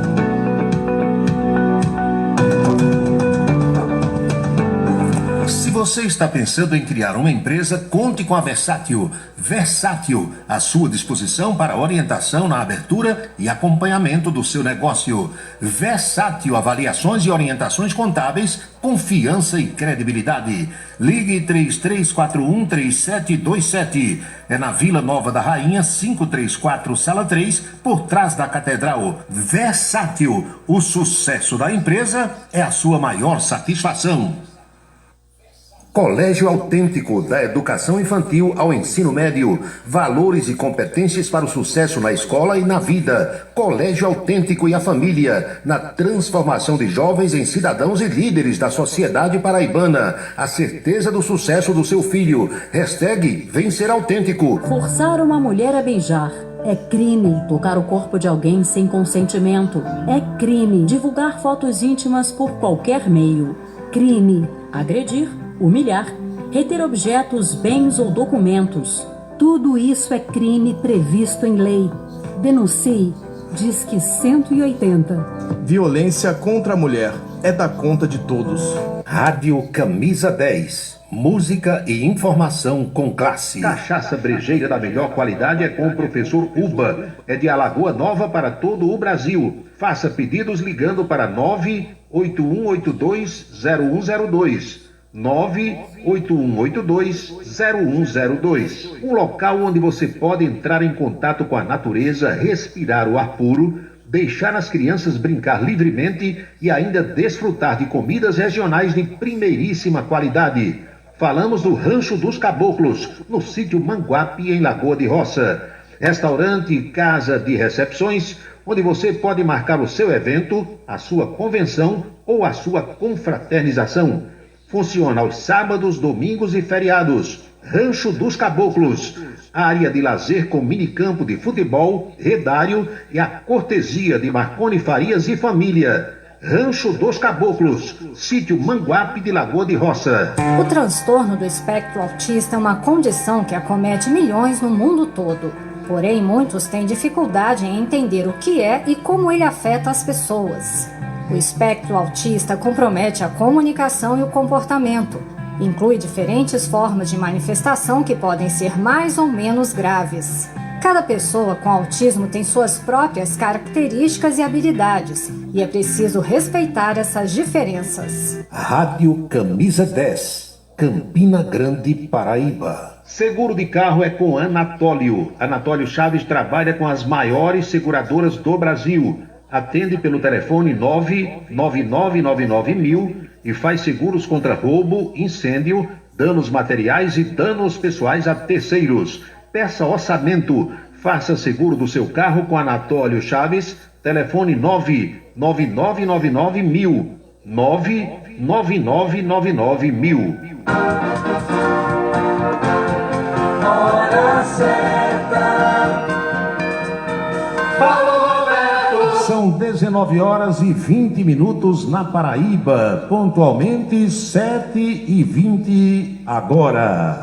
Se você está pensando em criar uma empresa, conte com a Versátil. Versátil, à sua disposição para orientação na abertura e acompanhamento do seu negócio. Versátil, avaliações e orientações contábeis, confiança e credibilidade. Ligue 3341-3727. É na Vila Nova da Rainha, 534, Sala 3, por trás da Catedral. Versátil, o sucesso da empresa é a sua maior satisfação. Colégio Autêntico, da educação infantil ao ensino médio. Valores e competências para o sucesso na escola e na vida. Colégio Autêntico e a família, na transformação de jovens em cidadãos e líderes da sociedade paraibana. A certeza do sucesso do seu filho. Hashtag Vencer Autêntico. Forçar uma mulher a beijar é crime. Tocar o corpo de alguém sem consentimento é crime. Divulgar fotos íntimas por qualquer meio. Crime. Agredir, humilhar, reter objetos, bens ou documentos. Tudo isso é crime previsto em lei. Denuncie. Disque 180. Violência contra a mulher é da conta de todos. Rádio Camisa 10. Música e informação com classe. Cachaça brejeira da melhor qualidade é com o professor Uba. É de Alagoa Nova para todo o Brasil. Faça pedidos ligando para 981820102. 981820102. Um local onde você pode entrar em contato com a natureza, respirar o ar puro, deixar as crianças brincar livremente e ainda desfrutar de comidas regionais de primeiríssima qualidade. Falamos do Rancho dos Caboclos, no sítio Manguape, em Lagoa de Roça. Restaurante e casa de recepções, onde você pode marcar o seu evento, a sua convenção ou a sua confraternização. Funciona aos sábados, domingos e feriados. Rancho dos Caboclos. Área de lazer com minicampo de futebol, redário e a cortesia de Marconi Farias e família. Rancho dos Caboclos, sítio Manguape de Lagoa de Roça. O transtorno do espectro autista é uma condição que acomete milhões no mundo todo. Porém, muitos têm dificuldade em entender o que é e como ele afeta as pessoas. O espectro autista compromete a comunicação e o comportamento. Inclui diferentes formas de manifestação que podem ser mais ou menos graves. Cada pessoa com autismo tem suas próprias características e habilidades, e é preciso respeitar essas diferenças. Rádio Camisa 10, Campina Grande, Paraíba. Seguro de carro é com Anatólio. Anatólio Chaves trabalha com as maiores seguradoras do Brasil. Atende pelo telefone 99999.000 e faz seguros contra roubo, incêndio, danos materiais e danos pessoais a terceiros. Peça orçamento. Faça seguro do seu carro com Anatólio Chaves. Telefone 99999.000. 99999.000. Hora certa. São 19 horas e 20 minutos na Paraíba. Pontualmente 7h20 agora.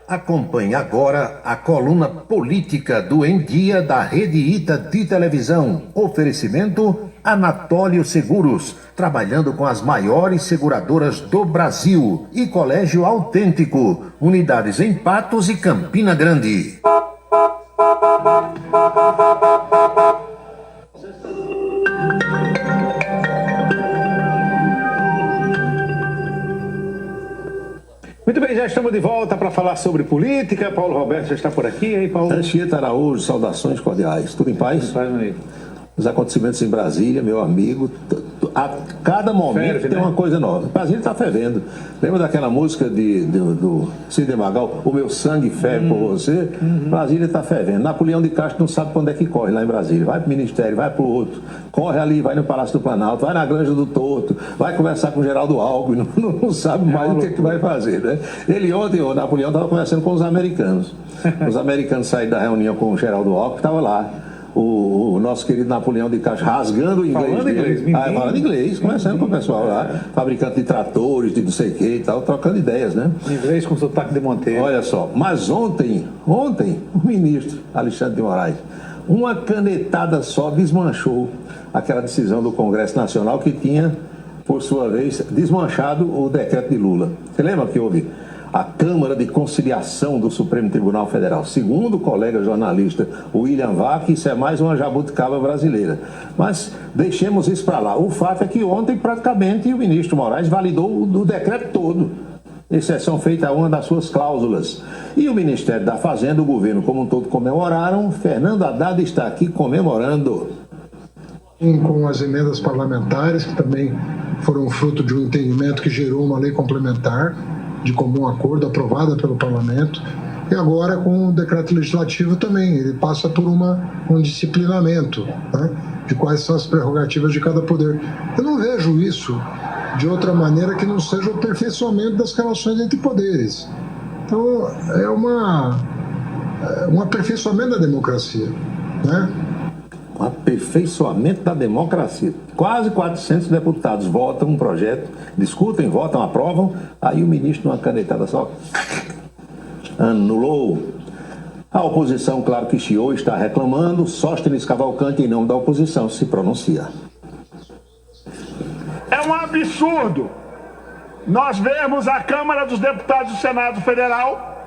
Acompanhe agora a coluna política do Em Dia da Rede Ita de televisão. Oferecimento Anatólio Seguros, trabalhando com as maiores seguradoras do Brasil. E Colégio Autêntico, unidades em Patos e Campina Grande. Muito bem, já estamos de volta para falar sobre política. Paulo Roberto já está por aqui, hein, Paulo? Anchieta Araújo, saudações cordiais. Tudo em paz? Tudo em paz, meu amigo. Os acontecimentos em Brasília, meu amigo, a cada momento tem uma coisa nova. Brasília está fervendo. Lembra daquela música do Sidney Magal, O Meu Sangue Ferve por Você? Brasília está fervendo. Napoleão de Castro não sabe para onde é que corre lá em Brasília. Vai para o Ministério, vai para o outro. Corre ali, vai no Palácio do Planalto, vai na Granja do Torto, vai conversar com o Geraldo Alckmin, não sabe mais o que vai fazer, né? Ele ontem, o Napoleão, estava conversando com os americanos. Os americanos saíram da reunião com o Geraldo Alckmin, estava lá. O nosso querido Napoleão de Castro rasgando o inglês falando inglês, conversando com o pessoal lá, fabricante de tratores, de não sei o que e tal, trocando ideias, né? Inglês com sotaque de Monteiro. Olha só, mas ontem, o ministro Alexandre de Moraes, uma canetada só desmanchou aquela decisão do Congresso Nacional que tinha, por sua vez, desmanchado o decreto de Lula. Você lembra que houve a Câmara de Conciliação do Supremo Tribunal Federal? Segundo o colega jornalista William Vac, isso é mais uma jabuticaba brasileira. Mas deixemos isso para lá. O fato é que ontem, praticamente, o ministro Moraes validou o decreto todo, exceção feita a uma das suas cláusulas. E o Ministério da Fazenda, o governo como um todo comemoraram. Fernando Haddad está aqui comemorando. Com as emendas parlamentares, que também foram fruto de um entendimento que gerou uma lei complementar de comum acordo, aprovada pelo Parlamento, e agora com o decreto legislativo também, ele passa por um disciplinamento, né, de quais são as prerrogativas de cada poder. Eu não vejo isso de outra maneira que não seja o aperfeiçoamento das relações entre poderes. Então, é um aperfeiçoamento da democracia, né? Um aperfeiçoamento da democracia. Quase 400 deputados votam um projeto, discutem, votam, aprovam, aí o ministro, numa canetada só, anulou. A oposição, claro que chiou, está reclamando. Sóstenes Cavalcante, em nome da oposição, se pronuncia. É um absurdo nós vermos a Câmara dos Deputados do Senado Federal,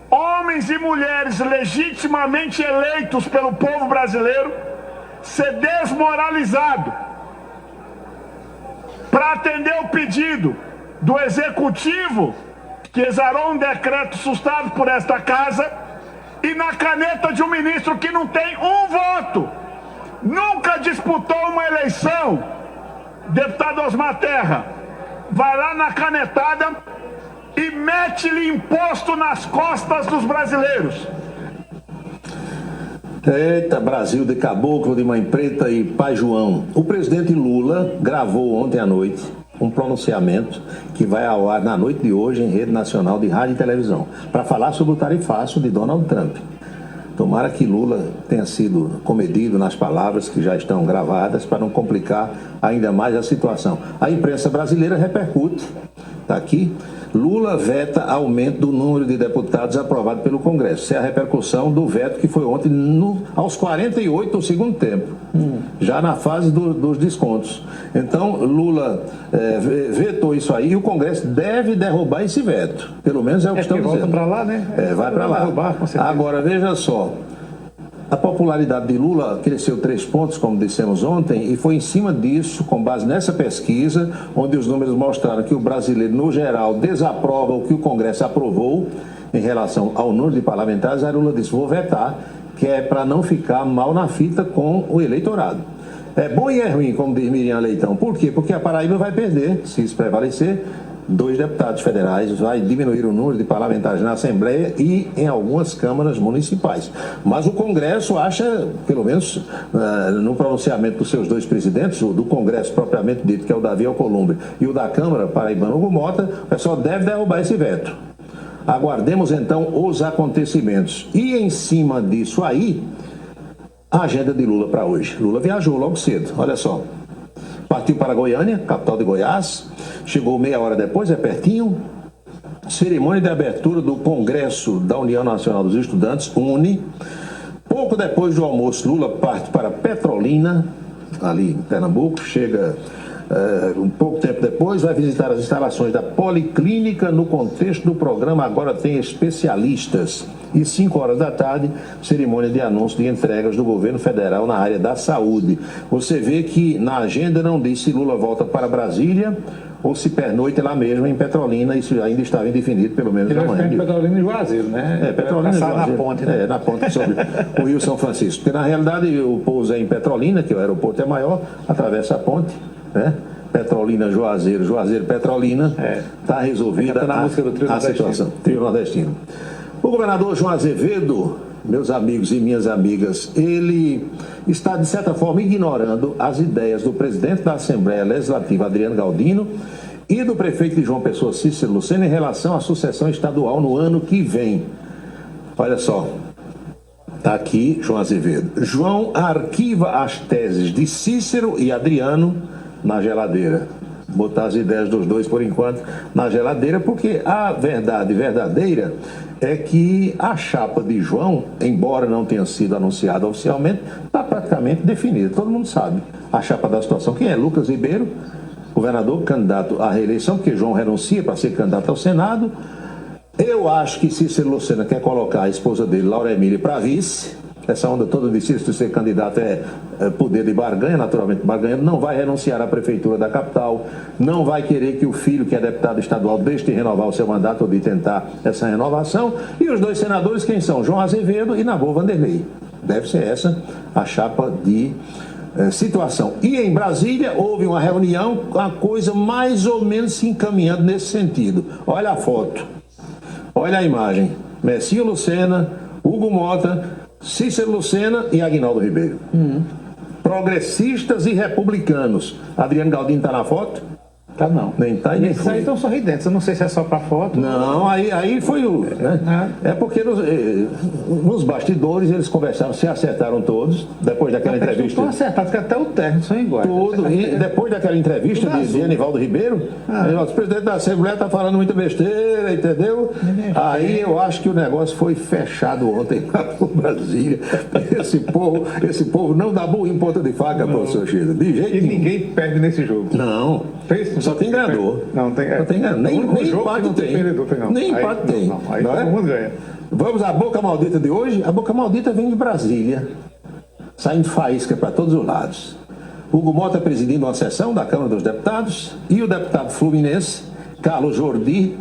homens e mulheres legitimamente eleitos pelo povo brasileiro, ser desmoralizado para atender o pedido do Executivo, que exarou um decreto sustentado por esta casa, e na caneta de um ministro que não tem um voto, nunca disputou uma eleição. Deputado Osmar Terra vai lá na canetada e mete-lhe imposto nas costas dos brasileiros. Eita, Brasil de caboclo, de mãe preta e pai João. O presidente Lula gravou ontem à noite um pronunciamento que vai ao ar na noite de hoje em rede nacional de rádio e televisão, para falar sobre o tarifaço de Donald Trump. Tomara que Lula tenha sido comedido nas palavras que já estão gravadas para não complicar ainda mais a situação. A imprensa brasileira repercute, está aqui, Lula veta aumento do número de deputados aprovado pelo Congresso. Essa é a repercussão do veto que foi ontem aos 48 do segundo tempo, já na fase dos descontos. Então, Lula vetou isso aí e o Congresso deve derrubar esse veto. Pelo menos é o que estamos dizendo. Volta para lá, né? Vai para lá. Derrubar, com certeza. Agora, veja só. A popularidade de Lula cresceu 3 pontos, como dissemos ontem, e foi em cima disso, com base nessa pesquisa, onde os números mostraram que o brasileiro, no geral, desaprova o que o Congresso aprovou em relação ao número de parlamentares. A Lula disse, vou vetar, que é para não ficar mal na fita com o eleitorado. É bom e é ruim, como diz Miriam Leitão. Por quê? Porque a Paraíba vai perder, se isso prevalecer, 2 deputados federais, vai diminuir o número de parlamentares na Assembleia e em algumas câmaras municipais. Mas o Congresso acha, pelo menos no pronunciamento dos seus 2 presidentes, o do Congresso propriamente dito, que é o Davi Alcolumbre, e o da Câmara, paraibano Hugo Mota, o pessoal deve derrubar esse veto. Aguardemos então os acontecimentos. E em cima disso aí, a agenda de Lula para hoje. Lula viajou logo cedo, olha só. Partiu para Goiânia, capital de Goiás, chegou meia hora depois, é pertinho. Cerimônia de abertura do Congresso da União Nacional dos Estudantes, UNE. Pouco depois do almoço, Lula parte para Petrolina, ali em Pernambuco, chega um pouco tempo depois, vai visitar as instalações da Policlínica no contexto do programa Agora Tem Especialistas. E 5 horas da tarde, cerimônia de anúncio de entregas do governo federal na área da saúde. Você vê que na agenda não diz se Lula volta para Brasília ou se pernoita lá mesmo em Petrolina. Isso ainda estava indefinido, pelo menos Ele vai ficar em amanhã. Petrolina e Juazeiro, né? Petrolina e Juazeiro. Na ponte, né? Na ponte sobre o Rio São Francisco. Porque na realidade o pouso é em Petrolina, que o aeroporto é maior, atravessa a ponte, né? Petrolina, Juazeiro, Juazeiro, Petrolina. Está resolvida na música do Trio a situação. Trio Nordestino. O governador João Azevedo, meus amigos e minhas amigas, ele está, de certa forma, ignorando as ideias do presidente da Assembleia Legislativa, Adriano Galdino, e do prefeito de João Pessoa, Cícero Lucena, em relação à sucessão estadual no ano que vem. Olha só, está aqui João Azevedo. João arquiva as teses de Cícero e Adriano na geladeira. Botar as ideias dos dois, por enquanto, na geladeira, porque a verdade verdadeira é que a chapa de João, embora não tenha sido anunciada oficialmente, está praticamente definida. Todo mundo sabe a chapa da situação. Quem é? Lucas Ribeiro, governador, candidato à reeleição, porque João renuncia para ser candidato ao Senado. Eu acho que Cícero Lucena quer colocar a esposa dele, Laura Emília, para vice. Essa onda toda de Cícero ser candidato é poder de barganha, naturalmente barganha. Não vai renunciar à prefeitura da capital, não vai querer que o filho, que é deputado estadual, deixe de renovar o seu mandato ou de tentar essa renovação. E os dois senadores, quem são? João Azevedo e Nabor Vanderlei. Deve ser essa a chapa de situação. E em Brasília houve uma reunião, a coisa mais ou menos se encaminhando nesse sentido. Olha a foto, olha a imagem. Messinho Lucena, Hugo Mota, Cícero Lucena e Aguinaldo Ribeiro. Progressistas e republicanos. Adriano Galdino está na foto? Tá não. Nem tá e nem Esses aí estão sorridentes. Eu não sei se é só para foto. Não, aí foi o... Né? É porque nos bastidores eles conversaram, se acertaram todos, depois daquela entrevista... Estão acertados, que até o terno são iguais. Tudo. E depois daquela entrevista de Anivaldo Ribeiro, o presidente da Assembleia está falando muita besteira, entendeu? Aí eu acho que o negócio foi fechado ontem lá por Brasília. Esse povo não dá burro em ponta de faca, professor Chida. De jeito nenhum. Ninguém perde nesse jogo. Não. Só tem ganhador. Não tem ganhador. Nem empate tem. Nem empate tem. Aí todo mundo ganha. Vamos à boca maldita de hoje? A boca maldita vem de Brasília, saindo faísca para todos os lados. Hugo Mota presidindo uma sessão da Câmara dos Deputados e o deputado fluminense, Carlos Jordi,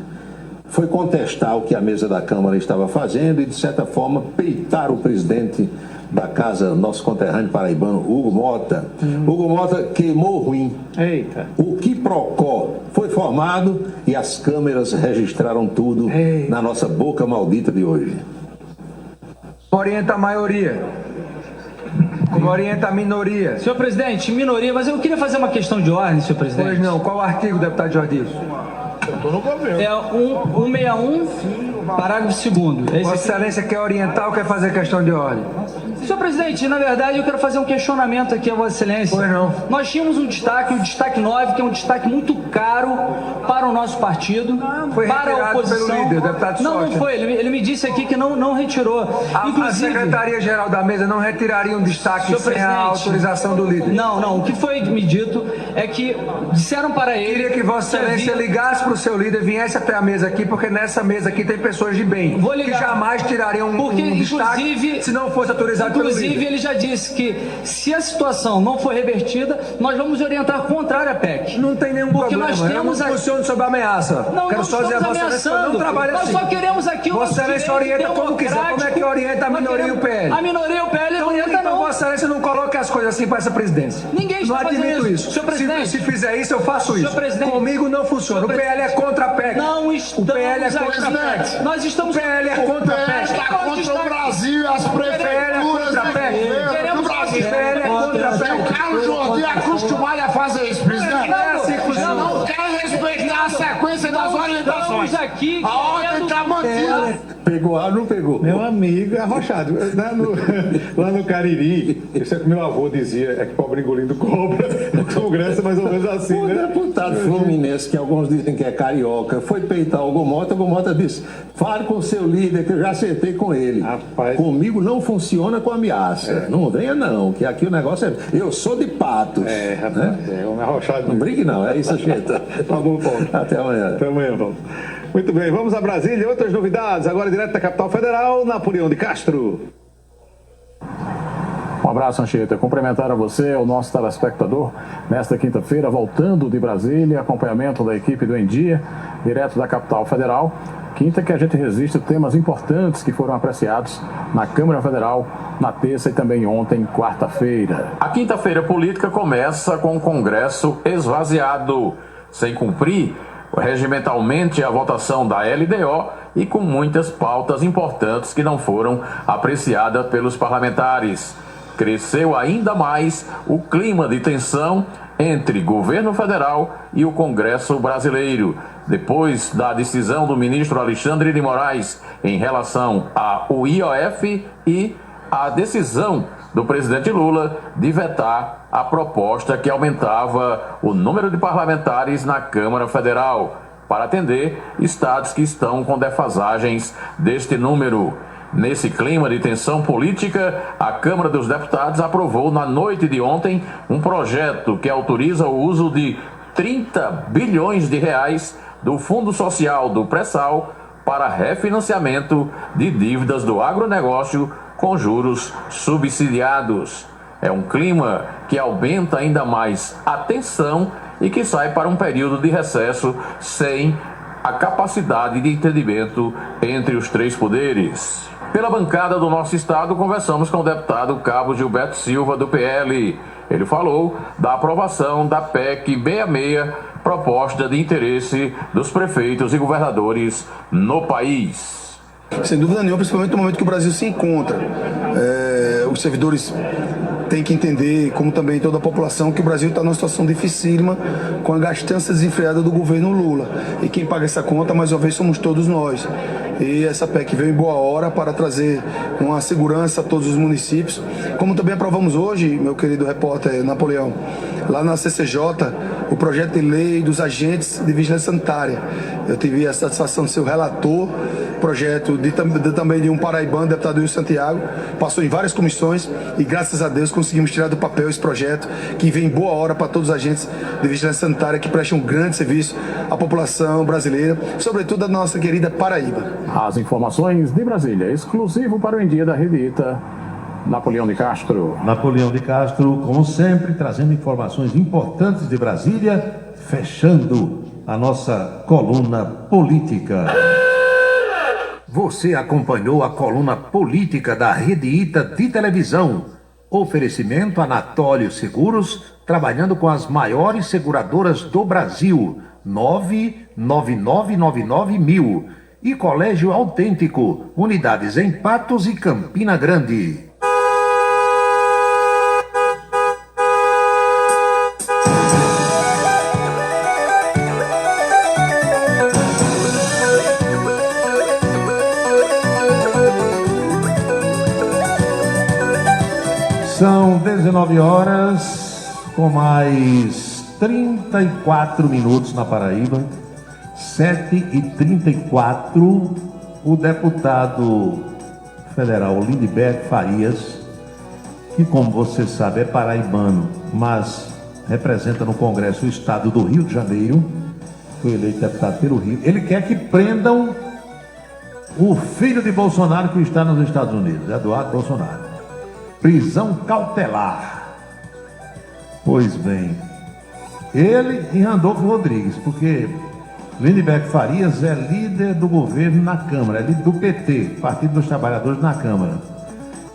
foi contestar o que a mesa da Câmara estava fazendo e, de certa forma, peitar o presidente da casa, nosso conterrâneo paraibano, Hugo Mota. Hugo Mota queimou ruim. Eita. O Quiprocó foi formado e as câmeras registraram tudo na nossa boca maldita de hoje. Orienta a maioria. Como orienta a minoria. Senhor presidente, minoria, mas eu queria fazer uma questão de ordem, senhor presidente. Pois não, qual o artigo, deputado Jordi? Eu estou no governo. É 161, parágrafo 2º. Vossa Excelência quer orientar ou quer fazer questão de ordem? Senhor presidente, na verdade eu quero fazer um questionamento aqui a Vossa Excelência. Pois não. Nós tínhamos um destaque, o destaque 9, que é um destaque muito caro para o nosso partido, foi para a oposição. Pelo líder, o deputado não foi. Ele me disse aqui que não retirou. A Secretaria-Geral da Mesa não retiraria um destaque sem a autorização do líder? Não. O que foi me dito é que disseram para ele... Queria que Vossa Excelência ligasse para o seu líder, viesse até a mesa aqui, porque nessa mesa aqui tem pessoas de bem. Vou ligar. Que jamais tirariam um destaque se não fosse autorizado pelo líder. Inclusive, ele já disse que se a situação não for revertida, nós vamos orientar contrário à PEC. Não tem nenhum problema. Nós temos eu não funciono sob ameaça. Não só dizer a Vossa Excelência que não trabalha assim. Nós só queremos aqui o Vossa Excelência orienta como quiser. Como é que orienta a minoria e o PL? A minoria e o PL não orienta, não. Vossa Excelência não coloca as coisas assim para essa presidência. Ninguém está fazendo isso. Senhor presidente, se fizer isso, eu faço isso. Comigo não funciona. O PL é contra a PEC. Não estamos. O PL é contra a PEC. Nós estamos. O PL é contra a PEC. Está contra o Brasil e as prefeituras do governo do Brasil. O Carlos Jordi é acostumado a fazer isso, presidente. Não quer respeitar a sequência das orientações. aqui... A ordem está mantida. Pegou ou não pegou? Meu amigo, é arrochado. Lá no Cariri, isso é que meu avô dizia, é que pobre engolindo cobra. No Congresso é mais ou menos assim, o né? deputado fluminense, que alguns dizem que é carioca, foi peitar o Gomota disse, fale com o seu líder, que eu já acertei com ele. Rapaz. Comigo não funciona com ameaça. Não venha não, que aqui o negócio é... Eu sou de Patos. Rapaz, né? Homem arrochado. Não brigue não, é isso, gente. Tá bom, Paulo. Até amanhã. Até amanhã, Paulo. Muito bem, vamos a Brasília. Outras novidades, agora direto da capital federal, Napoleão de Castro. Um abraço, Anchieta. Cumprimentar a você, o nosso telespectador, nesta quinta-feira, voltando de Brasília, acompanhamento da equipe do Em Dia, direto da capital federal. Quinta que a gente registra temas importantes que foram apreciados na Câmara Federal na terça e também ontem, quarta-feira. A quinta-feira política começa com o Congresso esvaziado, sem cumprir regimentalmente a votação da LDO e com muitas pautas importantes que não foram apreciadas pelos parlamentares. Cresceu ainda mais o clima de tensão entre governo federal e o Congresso brasileiro, depois da decisão do ministro Alexandre de Moraes em relação ao IOF e a decisão do presidente Lula de vetar a proposta que aumentava o número de parlamentares na Câmara Federal, para atender estados que estão com defasagens deste número. Nesse clima de tensão política, a Câmara dos Deputados aprovou na noite de ontem um projeto que autoriza o uso de 30 bilhões de reais do Fundo Social do Pré-Sal para refinanciamento de dívidas do agronegócio com juros subsidiados. É um clima que aumenta ainda mais a tensão e que sai para um período de recesso sem a capacidade de entendimento entre os três poderes. Pela bancada do nosso estado, conversamos com o deputado Cabo Gilberto Silva, do PL. Ele falou da aprovação da PEC 66, proposta de interesse dos prefeitos e governadores no país. Sem dúvida nenhuma, principalmente no momento que o Brasil se encontra. Os servidores têm que entender, como também toda a população, que o Brasil está numa situação dificílima com a gastança desenfreada do governo Lula. E quem paga essa conta, mais uma vez, somos todos nós. E essa PEC veio em boa hora para trazer uma segurança a todos os municípios. Como também aprovamos hoje, meu querido repórter Napoleão, lá na CCJ, o projeto de lei dos agentes de vigilância sanitária. Eu tive a satisfação de ser o relator, projeto também de um paraibano, deputado Wilson Santiago, passou em várias comissões e graças a Deus conseguimos tirar do papel esse projeto que vem em boa hora para todos os agentes de vigilância sanitária que prestam um grande serviço à população brasileira, sobretudo a nossa querida Paraíba. As informações de Brasília, exclusivo para o Em Dia da Rede Ita, Napoleão de Castro. Napoleão de Castro, como sempre, trazendo informações importantes de Brasília, fechando a nossa coluna política. Você acompanhou a coluna política da Rede Ita de televisão. Oferecimento Anatólia Seguros, trabalhando com as maiores seguradoras do Brasil. 99999 e Colégio Autêntico, unidades em Patos e Campina Grande. São 19 horas, com mais 34 minutos na Paraíba. 7h34, o deputado federal Lindeberg Farias, que, como você sabe, é paraibano, mas representa no Congresso o estado do Rio de Janeiro, foi eleito deputado pelo Rio. Ele quer que prendam o filho de Bolsonaro que está nos Estados Unidos, Eduardo Bolsonaro. Prisão cautelar. Pois bem, ele e Randolfo Rodrigues, porque Lindeberg Farias é líder do governo na Câmara, é líder do PT, Partido dos Trabalhadores na Câmara.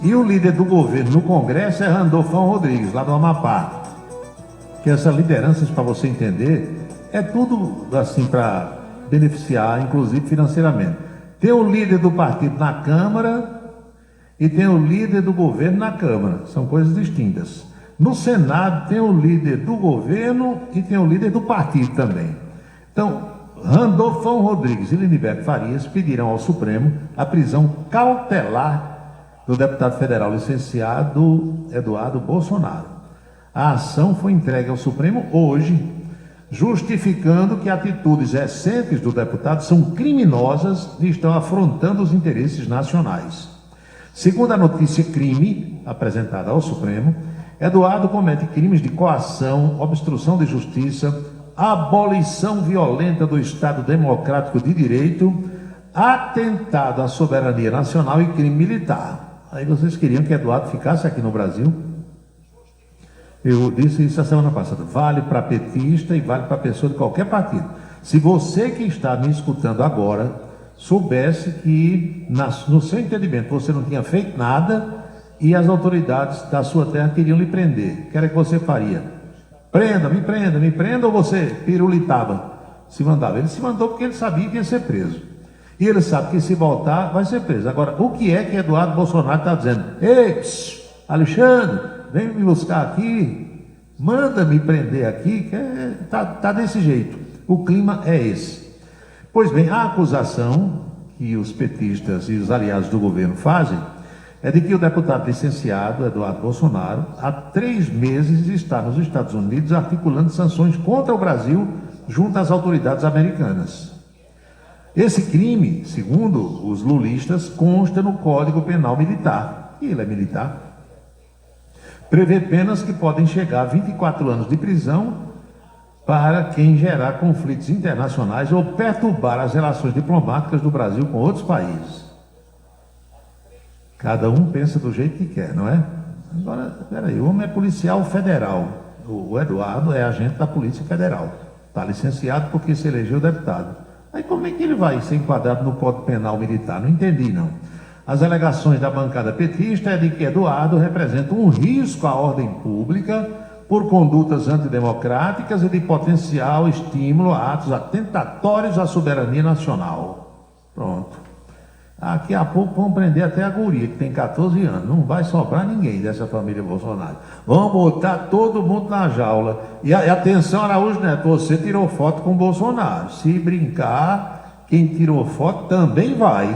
E o líder do governo no Congresso é Randolfão Rodrigues, lá do Amapá. Que essas lideranças, para você entender, é tudo assim para beneficiar, inclusive financeiramente. Tem o líder do partido na Câmara e tem o líder do governo na Câmara. São coisas distintas. No Senado tem o líder do governo e tem o líder do partido também. Então, Randolfão Rodrigues e Liniberto Farias pedirão ao Supremo a prisão cautelar do deputado federal licenciado Eduardo Bolsonaro. A ação foi entregue ao Supremo hoje, justificando que atitudes recentes do deputado são criminosas e estão afrontando os interesses nacionais. Segundo a notícia crime apresentada ao Supremo, Eduardo comete crimes de coação, obstrução de justiça, abolição violenta do Estado Democrático de Direito, atentado à soberania nacional e crime militar. Aí vocês queriam que Eduardo ficasse aqui no Brasil? Eu disse isso a semana passada. Vale para petista e vale para pessoa de qualquer partido. Se você que está me escutando agora soubesse que, no seu entendimento, você não tinha feito nada e as autoridades da sua terra queriam lhe prender, o que era que você faria? Me prenda, ou você pirulitava? Se mandava. Ele se mandou porque ele sabia que ia ser preso. E ele sabe que se voltar, vai ser preso. Agora, o que é que Eduardo Bolsonaro está dizendo? Ei, Alexandre, vem me buscar aqui, manda me prender aqui, que tá desse jeito. O clima é esse. Pois bem, a acusação que os petistas e os aliados do governo fazem é de que o deputado licenciado Eduardo Bolsonaro, há 3 meses, está nos Estados Unidos articulando sanções contra o Brasil junto às autoridades americanas. Esse crime, segundo os lulistas, consta no Código Penal Militar, e ele é militar, prevê penas que podem chegar a 24 anos de prisão para quem gerar conflitos internacionais ou perturbar as relações diplomáticas do Brasil com outros países. Cada um pensa do jeito que quer, não é? Agora, peraí, o homem é policial federal. O Eduardo é agente da Polícia Federal. Está licenciado porque se elegeu deputado. Aí como é que ele vai ser enquadrado no Código Penal Militar? Não entendi, não. As alegações da bancada petista é de que Eduardo representa um risco à ordem pública por condutas antidemocráticas e de potencial estímulo a atos atentatórios à soberania nacional. Pronto. Daqui a pouco vão prender até a guria, que tem 14 anos. Não vai sobrar ninguém dessa família Bolsonaro. Vão botar todo mundo na jaula. E atenção, Araújo Neto, você tirou foto com o Bolsonaro. Se brincar, quem tirou foto também vai.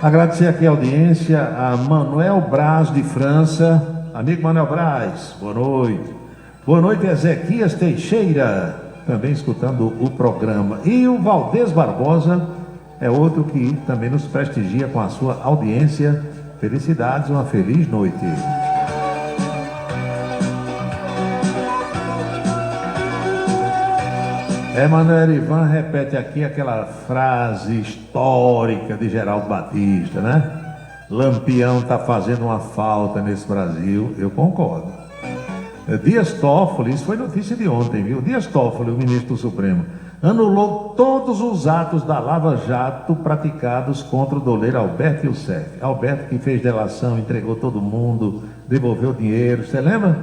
Agradecer aqui a audiência a Manuel Braz de França. Amigo Manuel Braz, boa noite. Boa noite, Ezequias Teixeira, também escutando o programa. E o Valdez Barbosa é outro que também nos prestigia com a sua audiência. Felicidades, uma feliz noite. Emanuel Ivan repete aqui aquela frase histórica de Geraldo Batista, né? Lampião está fazendo uma falta nesse Brasil. Eu concordo. Dias Toffoli, isso foi notícia de ontem, viu? Dias Toffoli, o ministro do Supremo, anulou todos os atos da Lava Jato praticados contra o doleiro Alberto Youssef. Alberto que fez delação, entregou todo mundo, devolveu dinheiro, você lembra?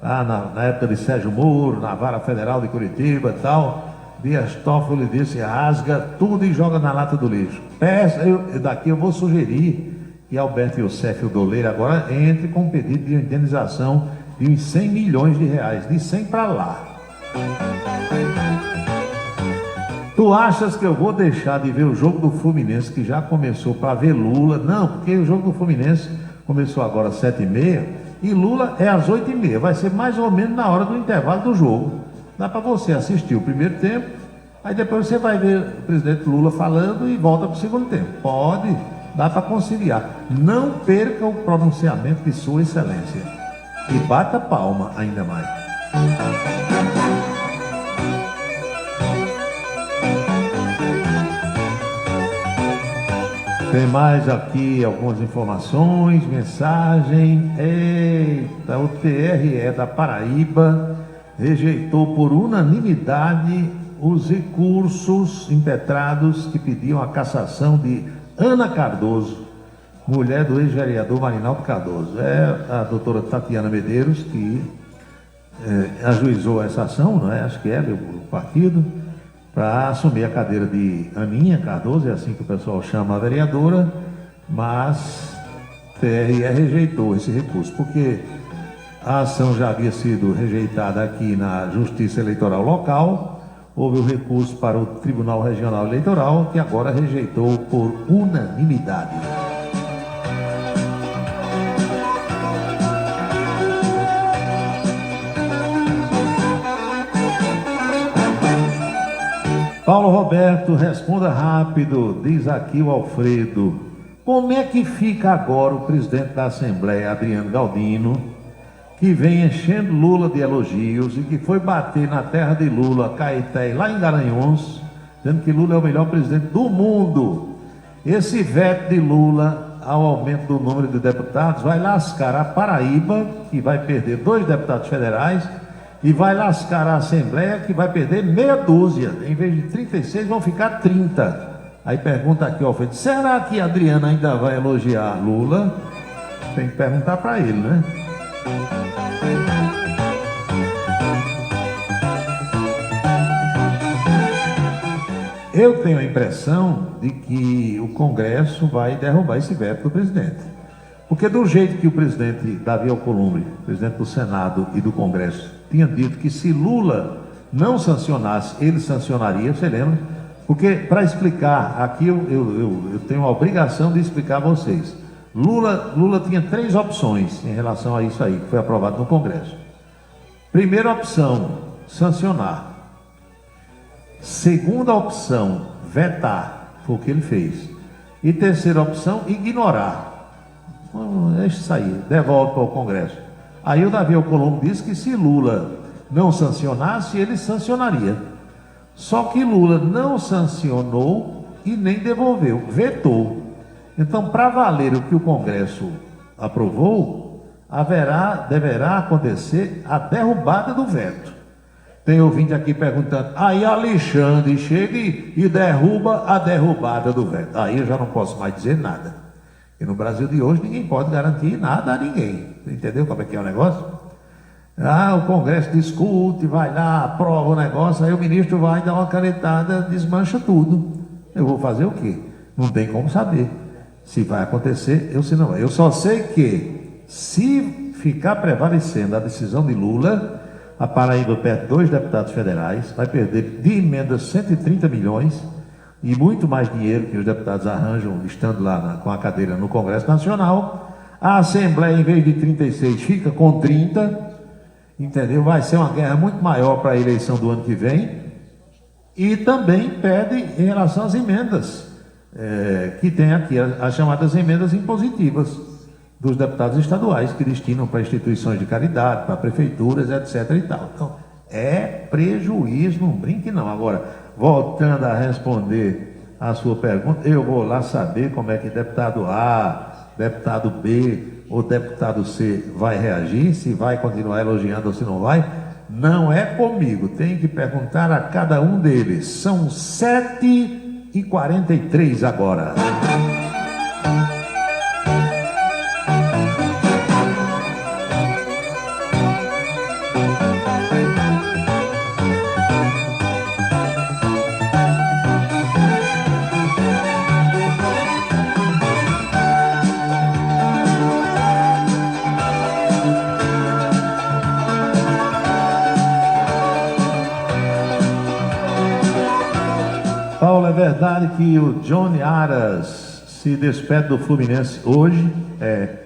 Na época de Sérgio Moro, na Vara Federal de Curitiba e tal. Dias Toffoli disse, rasga tudo e joga na lata do lixo. Daqui eu vou sugerir que Alberto Youssef, o doleiro, agora entre com um pedido de indenização de uns 100 milhões de reais, de 100 para lá. Tu achas que eu vou deixar de ver o jogo do Fluminense, que já começou, para ver Lula? Não, porque o jogo do Fluminense começou agora às 7h30 e Lula é às 8h30. Vai ser mais ou menos na hora do intervalo do jogo. Dá para você assistir o primeiro tempo, aí depois você vai ver o presidente Lula falando e volta para o segundo tempo. Pode, dá para conciliar. Não perca o pronunciamento de Sua Excelência. E bata palma ainda mais. Tem mais aqui algumas informações, mensagem. Eita, o TRE da Paraíba rejeitou por unanimidade os recursos impetrados que pediam a cassação de Ana Cardoso, mulher do ex-vereador Marinaldo Cardoso. É a doutora Tatiana Medeiros que ajuizou essa ação, não é? Acho que é o partido, para assumir a cadeira de Aninha Cardoso, é assim que o pessoal chama a vereadora, mas TRE rejeitou esse recurso, porque A ação já havia sido rejeitada aqui na Justiça Eleitoral Local. Houve o recurso para o Tribunal Regional Eleitoral, que agora rejeitou por unanimidade. Paulo Roberto, responda rápido, diz aqui o Alfredo. Como é que fica agora o presidente da Assembleia, Adriano Galdino, que vem enchendo Lula de elogios e que foi bater na terra de Lula, Caeté, lá em Garanhuns, dizendo que Lula é o melhor presidente do mundo? Esse veto de Lula ao aumento do número de deputados vai lascar a Paraíba, que vai perder 2 deputados federais, e vai lascar a Assembleia, que vai perder meia dúzia. Em vez de 36, vão ficar 30. Aí pergunta aqui, Alfredo, será que Adriano ainda vai elogiar Lula? Tem que perguntar para ele, né? Eu tenho a impressão de que o Congresso vai derrubar esse veto do presidente. Porque do jeito que o presidente Davi Alcolumbre, presidente do Senado e do Congresso, tinha dito que se Lula não sancionasse, ele sancionaria, você lembra? Porque, para explicar, aqui eu tenho a obrigação de explicar a vocês. Lula tinha 3 opções em relação a isso aí, que foi aprovado no Congresso. Primeira opção, sancionar. Segunda opção, vetar, foi o que ele fez. E terceira opção, ignorar. Deixa isso aí, devolve para o Congresso. Aí o Davi Alcolumbre disse que se Lula não sancionasse, ele sancionaria. Só que Lula não sancionou e nem devolveu, vetou. Então, para valer o que o Congresso aprovou, deverá acontecer a derrubada do veto. Tem ouvinte aqui perguntando, aí Alexandre chega e derruba a derrubada do veto. Aí eu já não posso mais dizer nada. E no Brasil de hoje ninguém pode garantir nada a ninguém. Entendeu como é que é o negócio? O Congresso discute, vai lá, aprova o negócio, aí o ministro vai dar uma canetada, desmancha tudo. Eu vou fazer o quê? Não tem como saber se vai acontecer ou se não vai. Eu só sei que, se ficar prevalecendo a decisão de Lula, a Paraíba perde 2 deputados federais, vai perder de emenda 130 milhões e muito mais dinheiro que os deputados arranjam estando lá com a cadeira no Congresso Nacional. A Assembleia, em vez de 36, fica com 30, entendeu? Vai ser uma guerra muito maior para a eleição do ano que vem. E também perde em relação às emendas, que tem aqui as chamadas emendas impositivas dos deputados estaduais, que destinam para instituições de caridade, para prefeituras, etc. e tal. Então, é prejuízo, não brinque não. Agora, voltando a responder a sua pergunta, eu vou lá saber como é que deputado A, deputado B ou deputado C vai reagir, se vai continuar elogiando ou se não vai. Não é comigo, tem que perguntar a cada um deles. São 7h43 agora. Paulo, é verdade que o Johnny Aras se despede do Fluminense hoje? É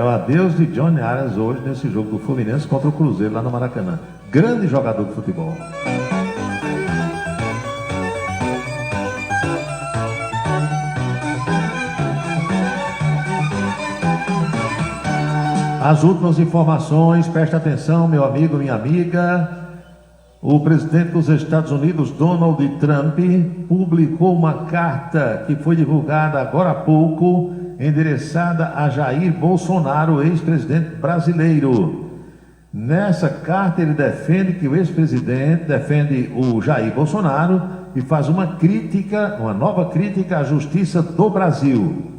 o adeus de Johnny Aras hoje nesse jogo do Fluminense contra o Cruzeiro lá no Maracanã. Grande jogador de futebol. As últimas informações, preste atenção, meu amigo, minha amiga. O presidente dos Estados Unidos, Donald Trump, publicou uma carta que foi divulgada agora há pouco, endereçada a Jair Bolsonaro, ex-presidente brasileiro. Nessa carta ele defende que o ex-presidente defende o Jair Bolsonaro e faz uma nova crítica à justiça do Brasil.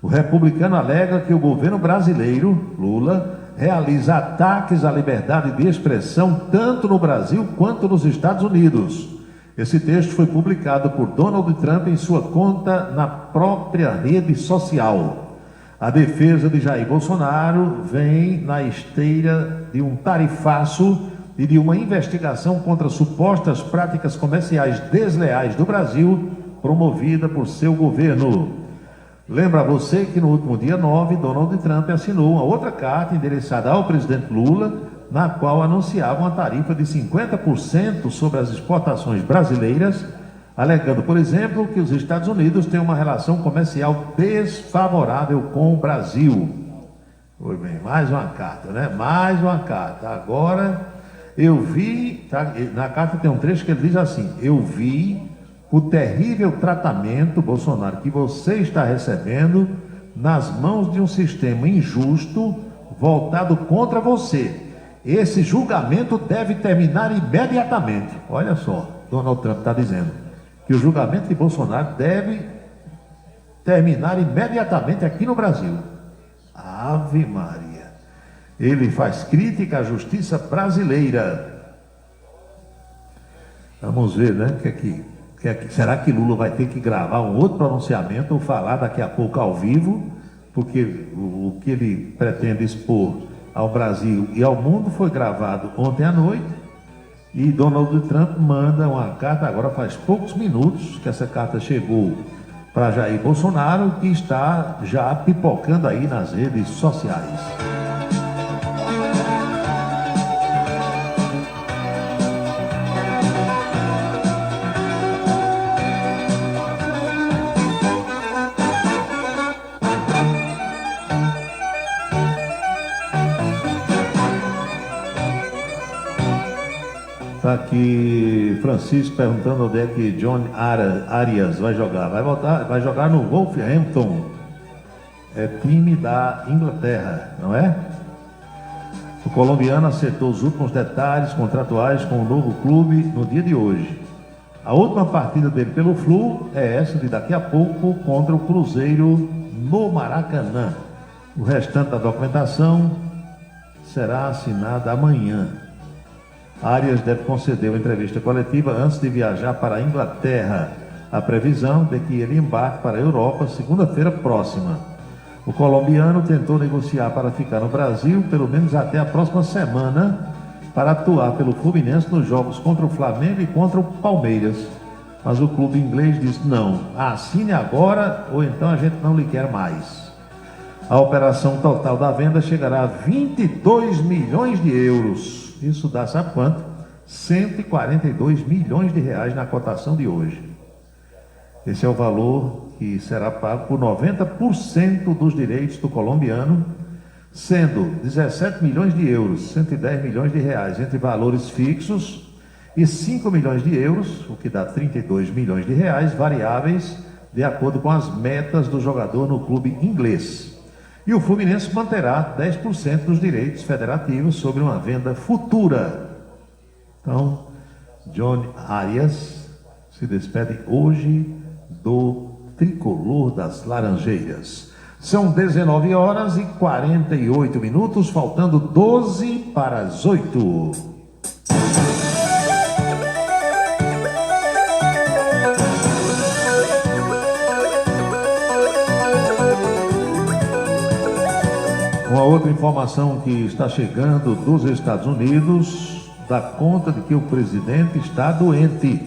O republicano alega que o governo brasileiro, Lula, realiza ataques à liberdade de expressão tanto no Brasil quanto nos Estados Unidos. Esse texto foi publicado por Donald Trump em sua conta na própria rede social. A defesa de Jair Bolsonaro vem na esteira de um tarifaço e de uma investigação contra supostas práticas comerciais desleais do Brasil, promovida por seu governo. Lembra você que no último dia 9, Donald Trump assinou uma outra carta endereçada ao presidente Lula, na qual anunciava uma tarifa de 50% sobre as exportações brasileiras, alegando, por exemplo, que os Estados Unidos têm uma relação comercial desfavorável com o Brasil. Foi bem, mais uma carta, né? Mais uma carta. Agora, eu vi, tá, na carta tem um trecho que ele diz assim: eu vi o terrível tratamento, Bolsonaro, que você está recebendo nas mãos de um sistema injusto voltado contra você. Esse julgamento deve terminar imediatamente. Olha só, Donald Trump está dizendo que o julgamento de Bolsonaro deve terminar imediatamente aqui no Brasil. Ave Maria. Ele faz crítica à justiça brasileira. Vamos ver, né? Será que Lula vai ter que gravar um outro pronunciamento ou falar daqui a pouco ao vivo? Porque o que ele pretende expor ao Brasil e ao mundo foi gravado ontem à noite, e Donald Trump manda uma carta, agora faz poucos minutos que essa carta chegou para Jair Bolsonaro, que está já pipocando aí nas redes sociais. Está aqui Francisco perguntando onde é que John Arias vai jogar. Vai jogar no Wolverhampton. É time da Inglaterra, não é? O colombiano acertou os últimos detalhes contratuais com o novo clube no dia de hoje. A última partida dele pelo Flu é essa de daqui a pouco contra o Cruzeiro no Maracanã. O restante da documentação será assinada amanhã. Arias deve conceder uma entrevista coletiva antes de viajar para a Inglaterra. A previsão é que ele embarque para a Europa segunda-feira próxima. O colombiano tentou negociar para ficar no Brasil pelo menos até a próxima semana para atuar pelo Fluminense nos jogos contra o Flamengo e contra o Palmeiras. Mas o clube inglês disse: não, assine agora ou então a gente não lhe quer mais. A operação total da venda chegará a 22 milhões de euros. Isso dá, sabe quanto? 142 milhões de reais na cotação de hoje. Esse é o valor que será pago por 90% dos direitos do colombiano, sendo 17 milhões de euros, 110 milhões de reais entre valores fixos e 5 milhões de euros, o que dá 32 milhões de reais, variáveis de acordo com as metas do jogador no clube inglês. E o Fluminense manterá 10% dos direitos federativos sobre uma venda futura. Então, John Arias se despede hoje do tricolor das Laranjeiras. São 19 horas e 48 minutos, faltando 12 para as 8. Uma outra informação que está chegando dos Estados Unidos dá conta de que o presidente está doente.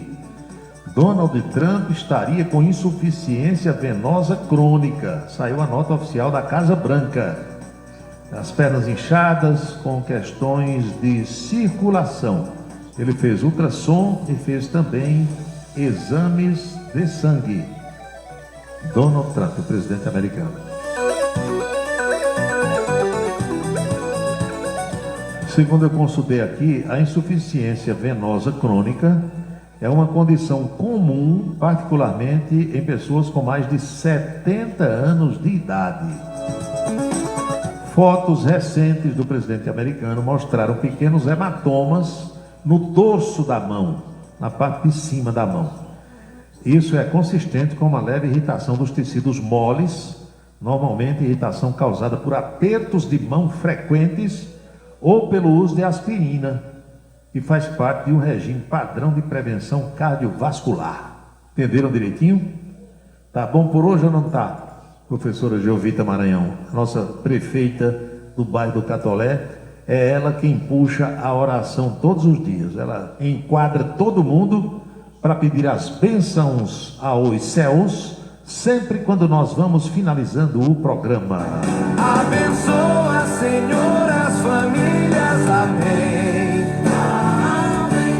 Donald Trump estaria com insuficiência venosa crônica. Saiu a nota oficial da Casa Branca. As pernas inchadas, com questões de circulação. Ele fez ultrassom e fez também exames de sangue. Donald Trump, o presidente americano. Segundo eu consultei aqui, a insuficiência venosa crônica é uma condição comum, particularmente em pessoas com mais de 70 anos de idade. Fotos recentes do presidente americano mostraram pequenos hematomas no dorso da mão, na parte de cima da mão. Isso é consistente com uma leve irritação dos tecidos moles, normalmente irritação causada por apertos de mão frequentes ou pelo uso de aspirina, que faz parte de um regime padrão de prevenção cardiovascular. Entenderam direitinho? Tá bom por hoje ou não tá? professora Geovita Maranhão, nossa prefeita do bairro do Catolé, é ela quem puxa a oração todos os dias. Ela enquadra todo mundo para pedir as bênçãos aos céus, sempre quando nós vamos finalizando o programa. Abençoa, Senhor, as famílias, amém.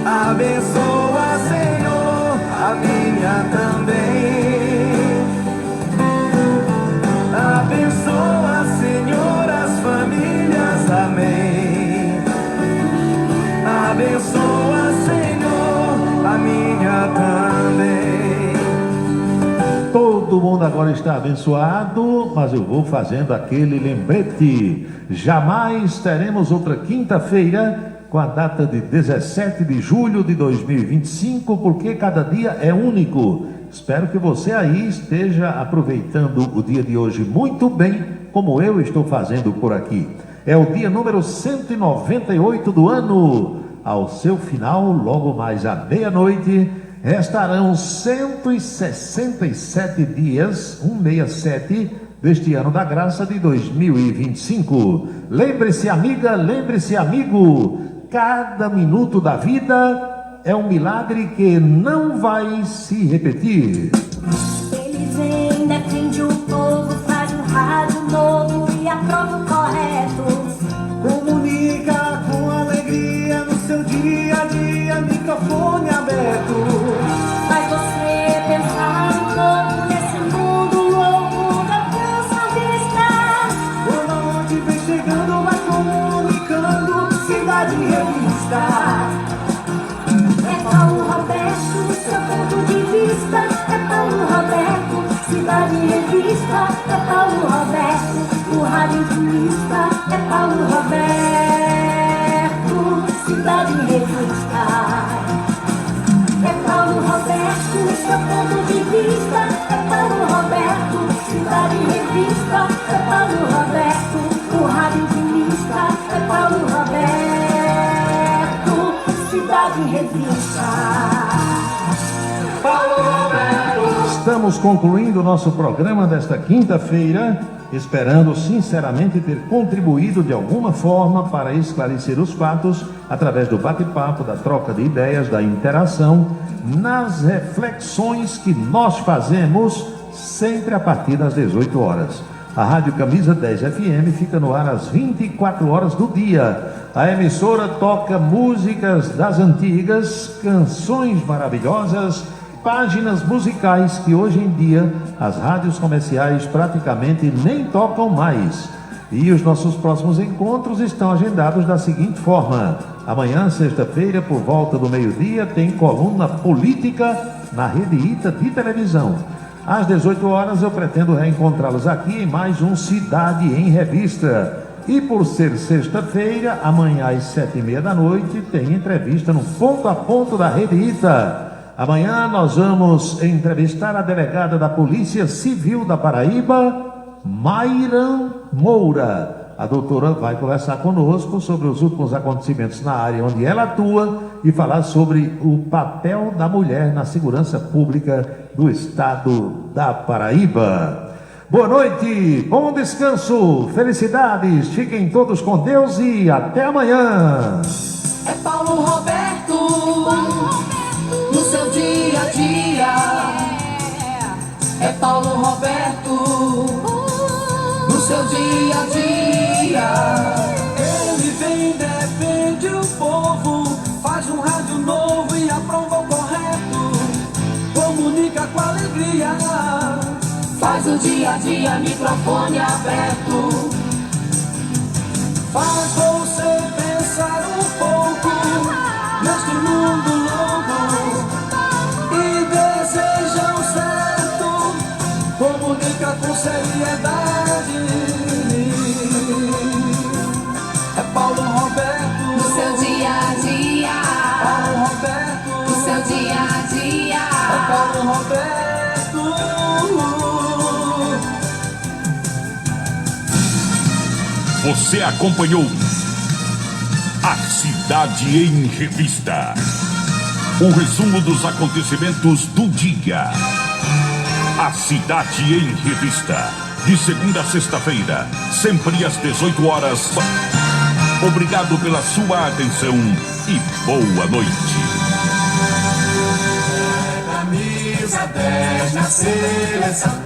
Abençoa, Senhor, a minha também. Abençoa, Senhor, as famílias, amém. Abençoa, Senhor, a minha também. Todo mundo agora está abençoado, mas eu vou fazendo aquele lembrete. Jamais teremos outra quinta-feira com a data de 17 de julho de 2025, porque cada dia é único. Espero que você aí esteja aproveitando o dia de hoje muito bem, como eu estou fazendo por aqui. É o dia número 198 do ano. Ao seu final, logo mais à meia-noite, restarão 167 dias, 167, deste ano da graça de 2025. Lembre-se, amiga, lembre-se, amigo, cada minuto da vida é um milagre que não vai se repetir. Ele vem, defende o povo, faz um rádio novo e aprova o correto. Comunica com alegria no seu dia a dia, microfone aberto. Faz você pensar um pouco nesse mundo louco da canção de estar. Por onde vem chegando, vai comunicando, Cidade Revista. É Paulo Roberto, seu ponto de vista. É Paulo Roberto, Cidade Revista. É Paulo Roberto, o rádio intimista. É Paulo Roberto, Cidade Revista. É Paulo Roberto, seu ponto de vista. É Paulo Roberto, Cidade Revista. É Paulo Roberto, o rádio intimista. É Paulo Roberto, Cidade Revista. Paulo Roberto. Estamos concluindo o nosso programa desta quinta-feira, esperando sinceramente ter contribuído de alguma forma para esclarecer os fatos através do bate-papo, da troca de ideias, da interação, nas reflexões que nós fazemos sempre a partir das 18 horas. A Rádio Camisa 10 FM fica no ar às 24 horas do dia. A emissora toca músicas das antigas, canções maravilhosas, páginas musicais que hoje em dia as rádios comerciais praticamente nem tocam mais. E os nossos próximos encontros estão agendados da seguinte forma: amanhã, sexta-feira, por volta do meio-dia, tem coluna política na Rede Ita de televisão. Às 18 horas eu pretendo reencontrá-los aqui em mais um Cidade em Revista. E por ser sexta-feira, amanhã às 7h30 da noite, tem entrevista no Ponto a Ponto da Rede Ita. Amanhã nós vamos entrevistar a delegada da Polícia Civil da Paraíba, Mayran Moura. A doutora vai conversar conosco sobre os últimos acontecimentos na área onde ela atua e falar sobre o papel da mulher na segurança pública do estado da Paraíba. Boa noite, bom descanso, felicidades, fiquem todos com Deus e até amanhã. É Paulo Roberto, no seu dia a dia. É Paulo Roberto, no seu dia a dia. Ele vem, defende o povo, faz um rádio novo e aprova o correto. Comunica com alegria, faz o dia a dia, microfone aberto. Faz você pensar um pouco neste mundo louco e deseja o certo. Comunica com seriedade. É Paulo Roberto, no seu dia a dia. Paulo Roberto, no seu dia a dia. É Paulo Roberto. Você acompanhou A Cidade em Revista. O resumo dos acontecimentos do dia. A Cidade em Revista. De segunda a sexta-feira, sempre às 18 horas. Obrigado pela sua atenção e boa noite. Camisa 10 na seleção.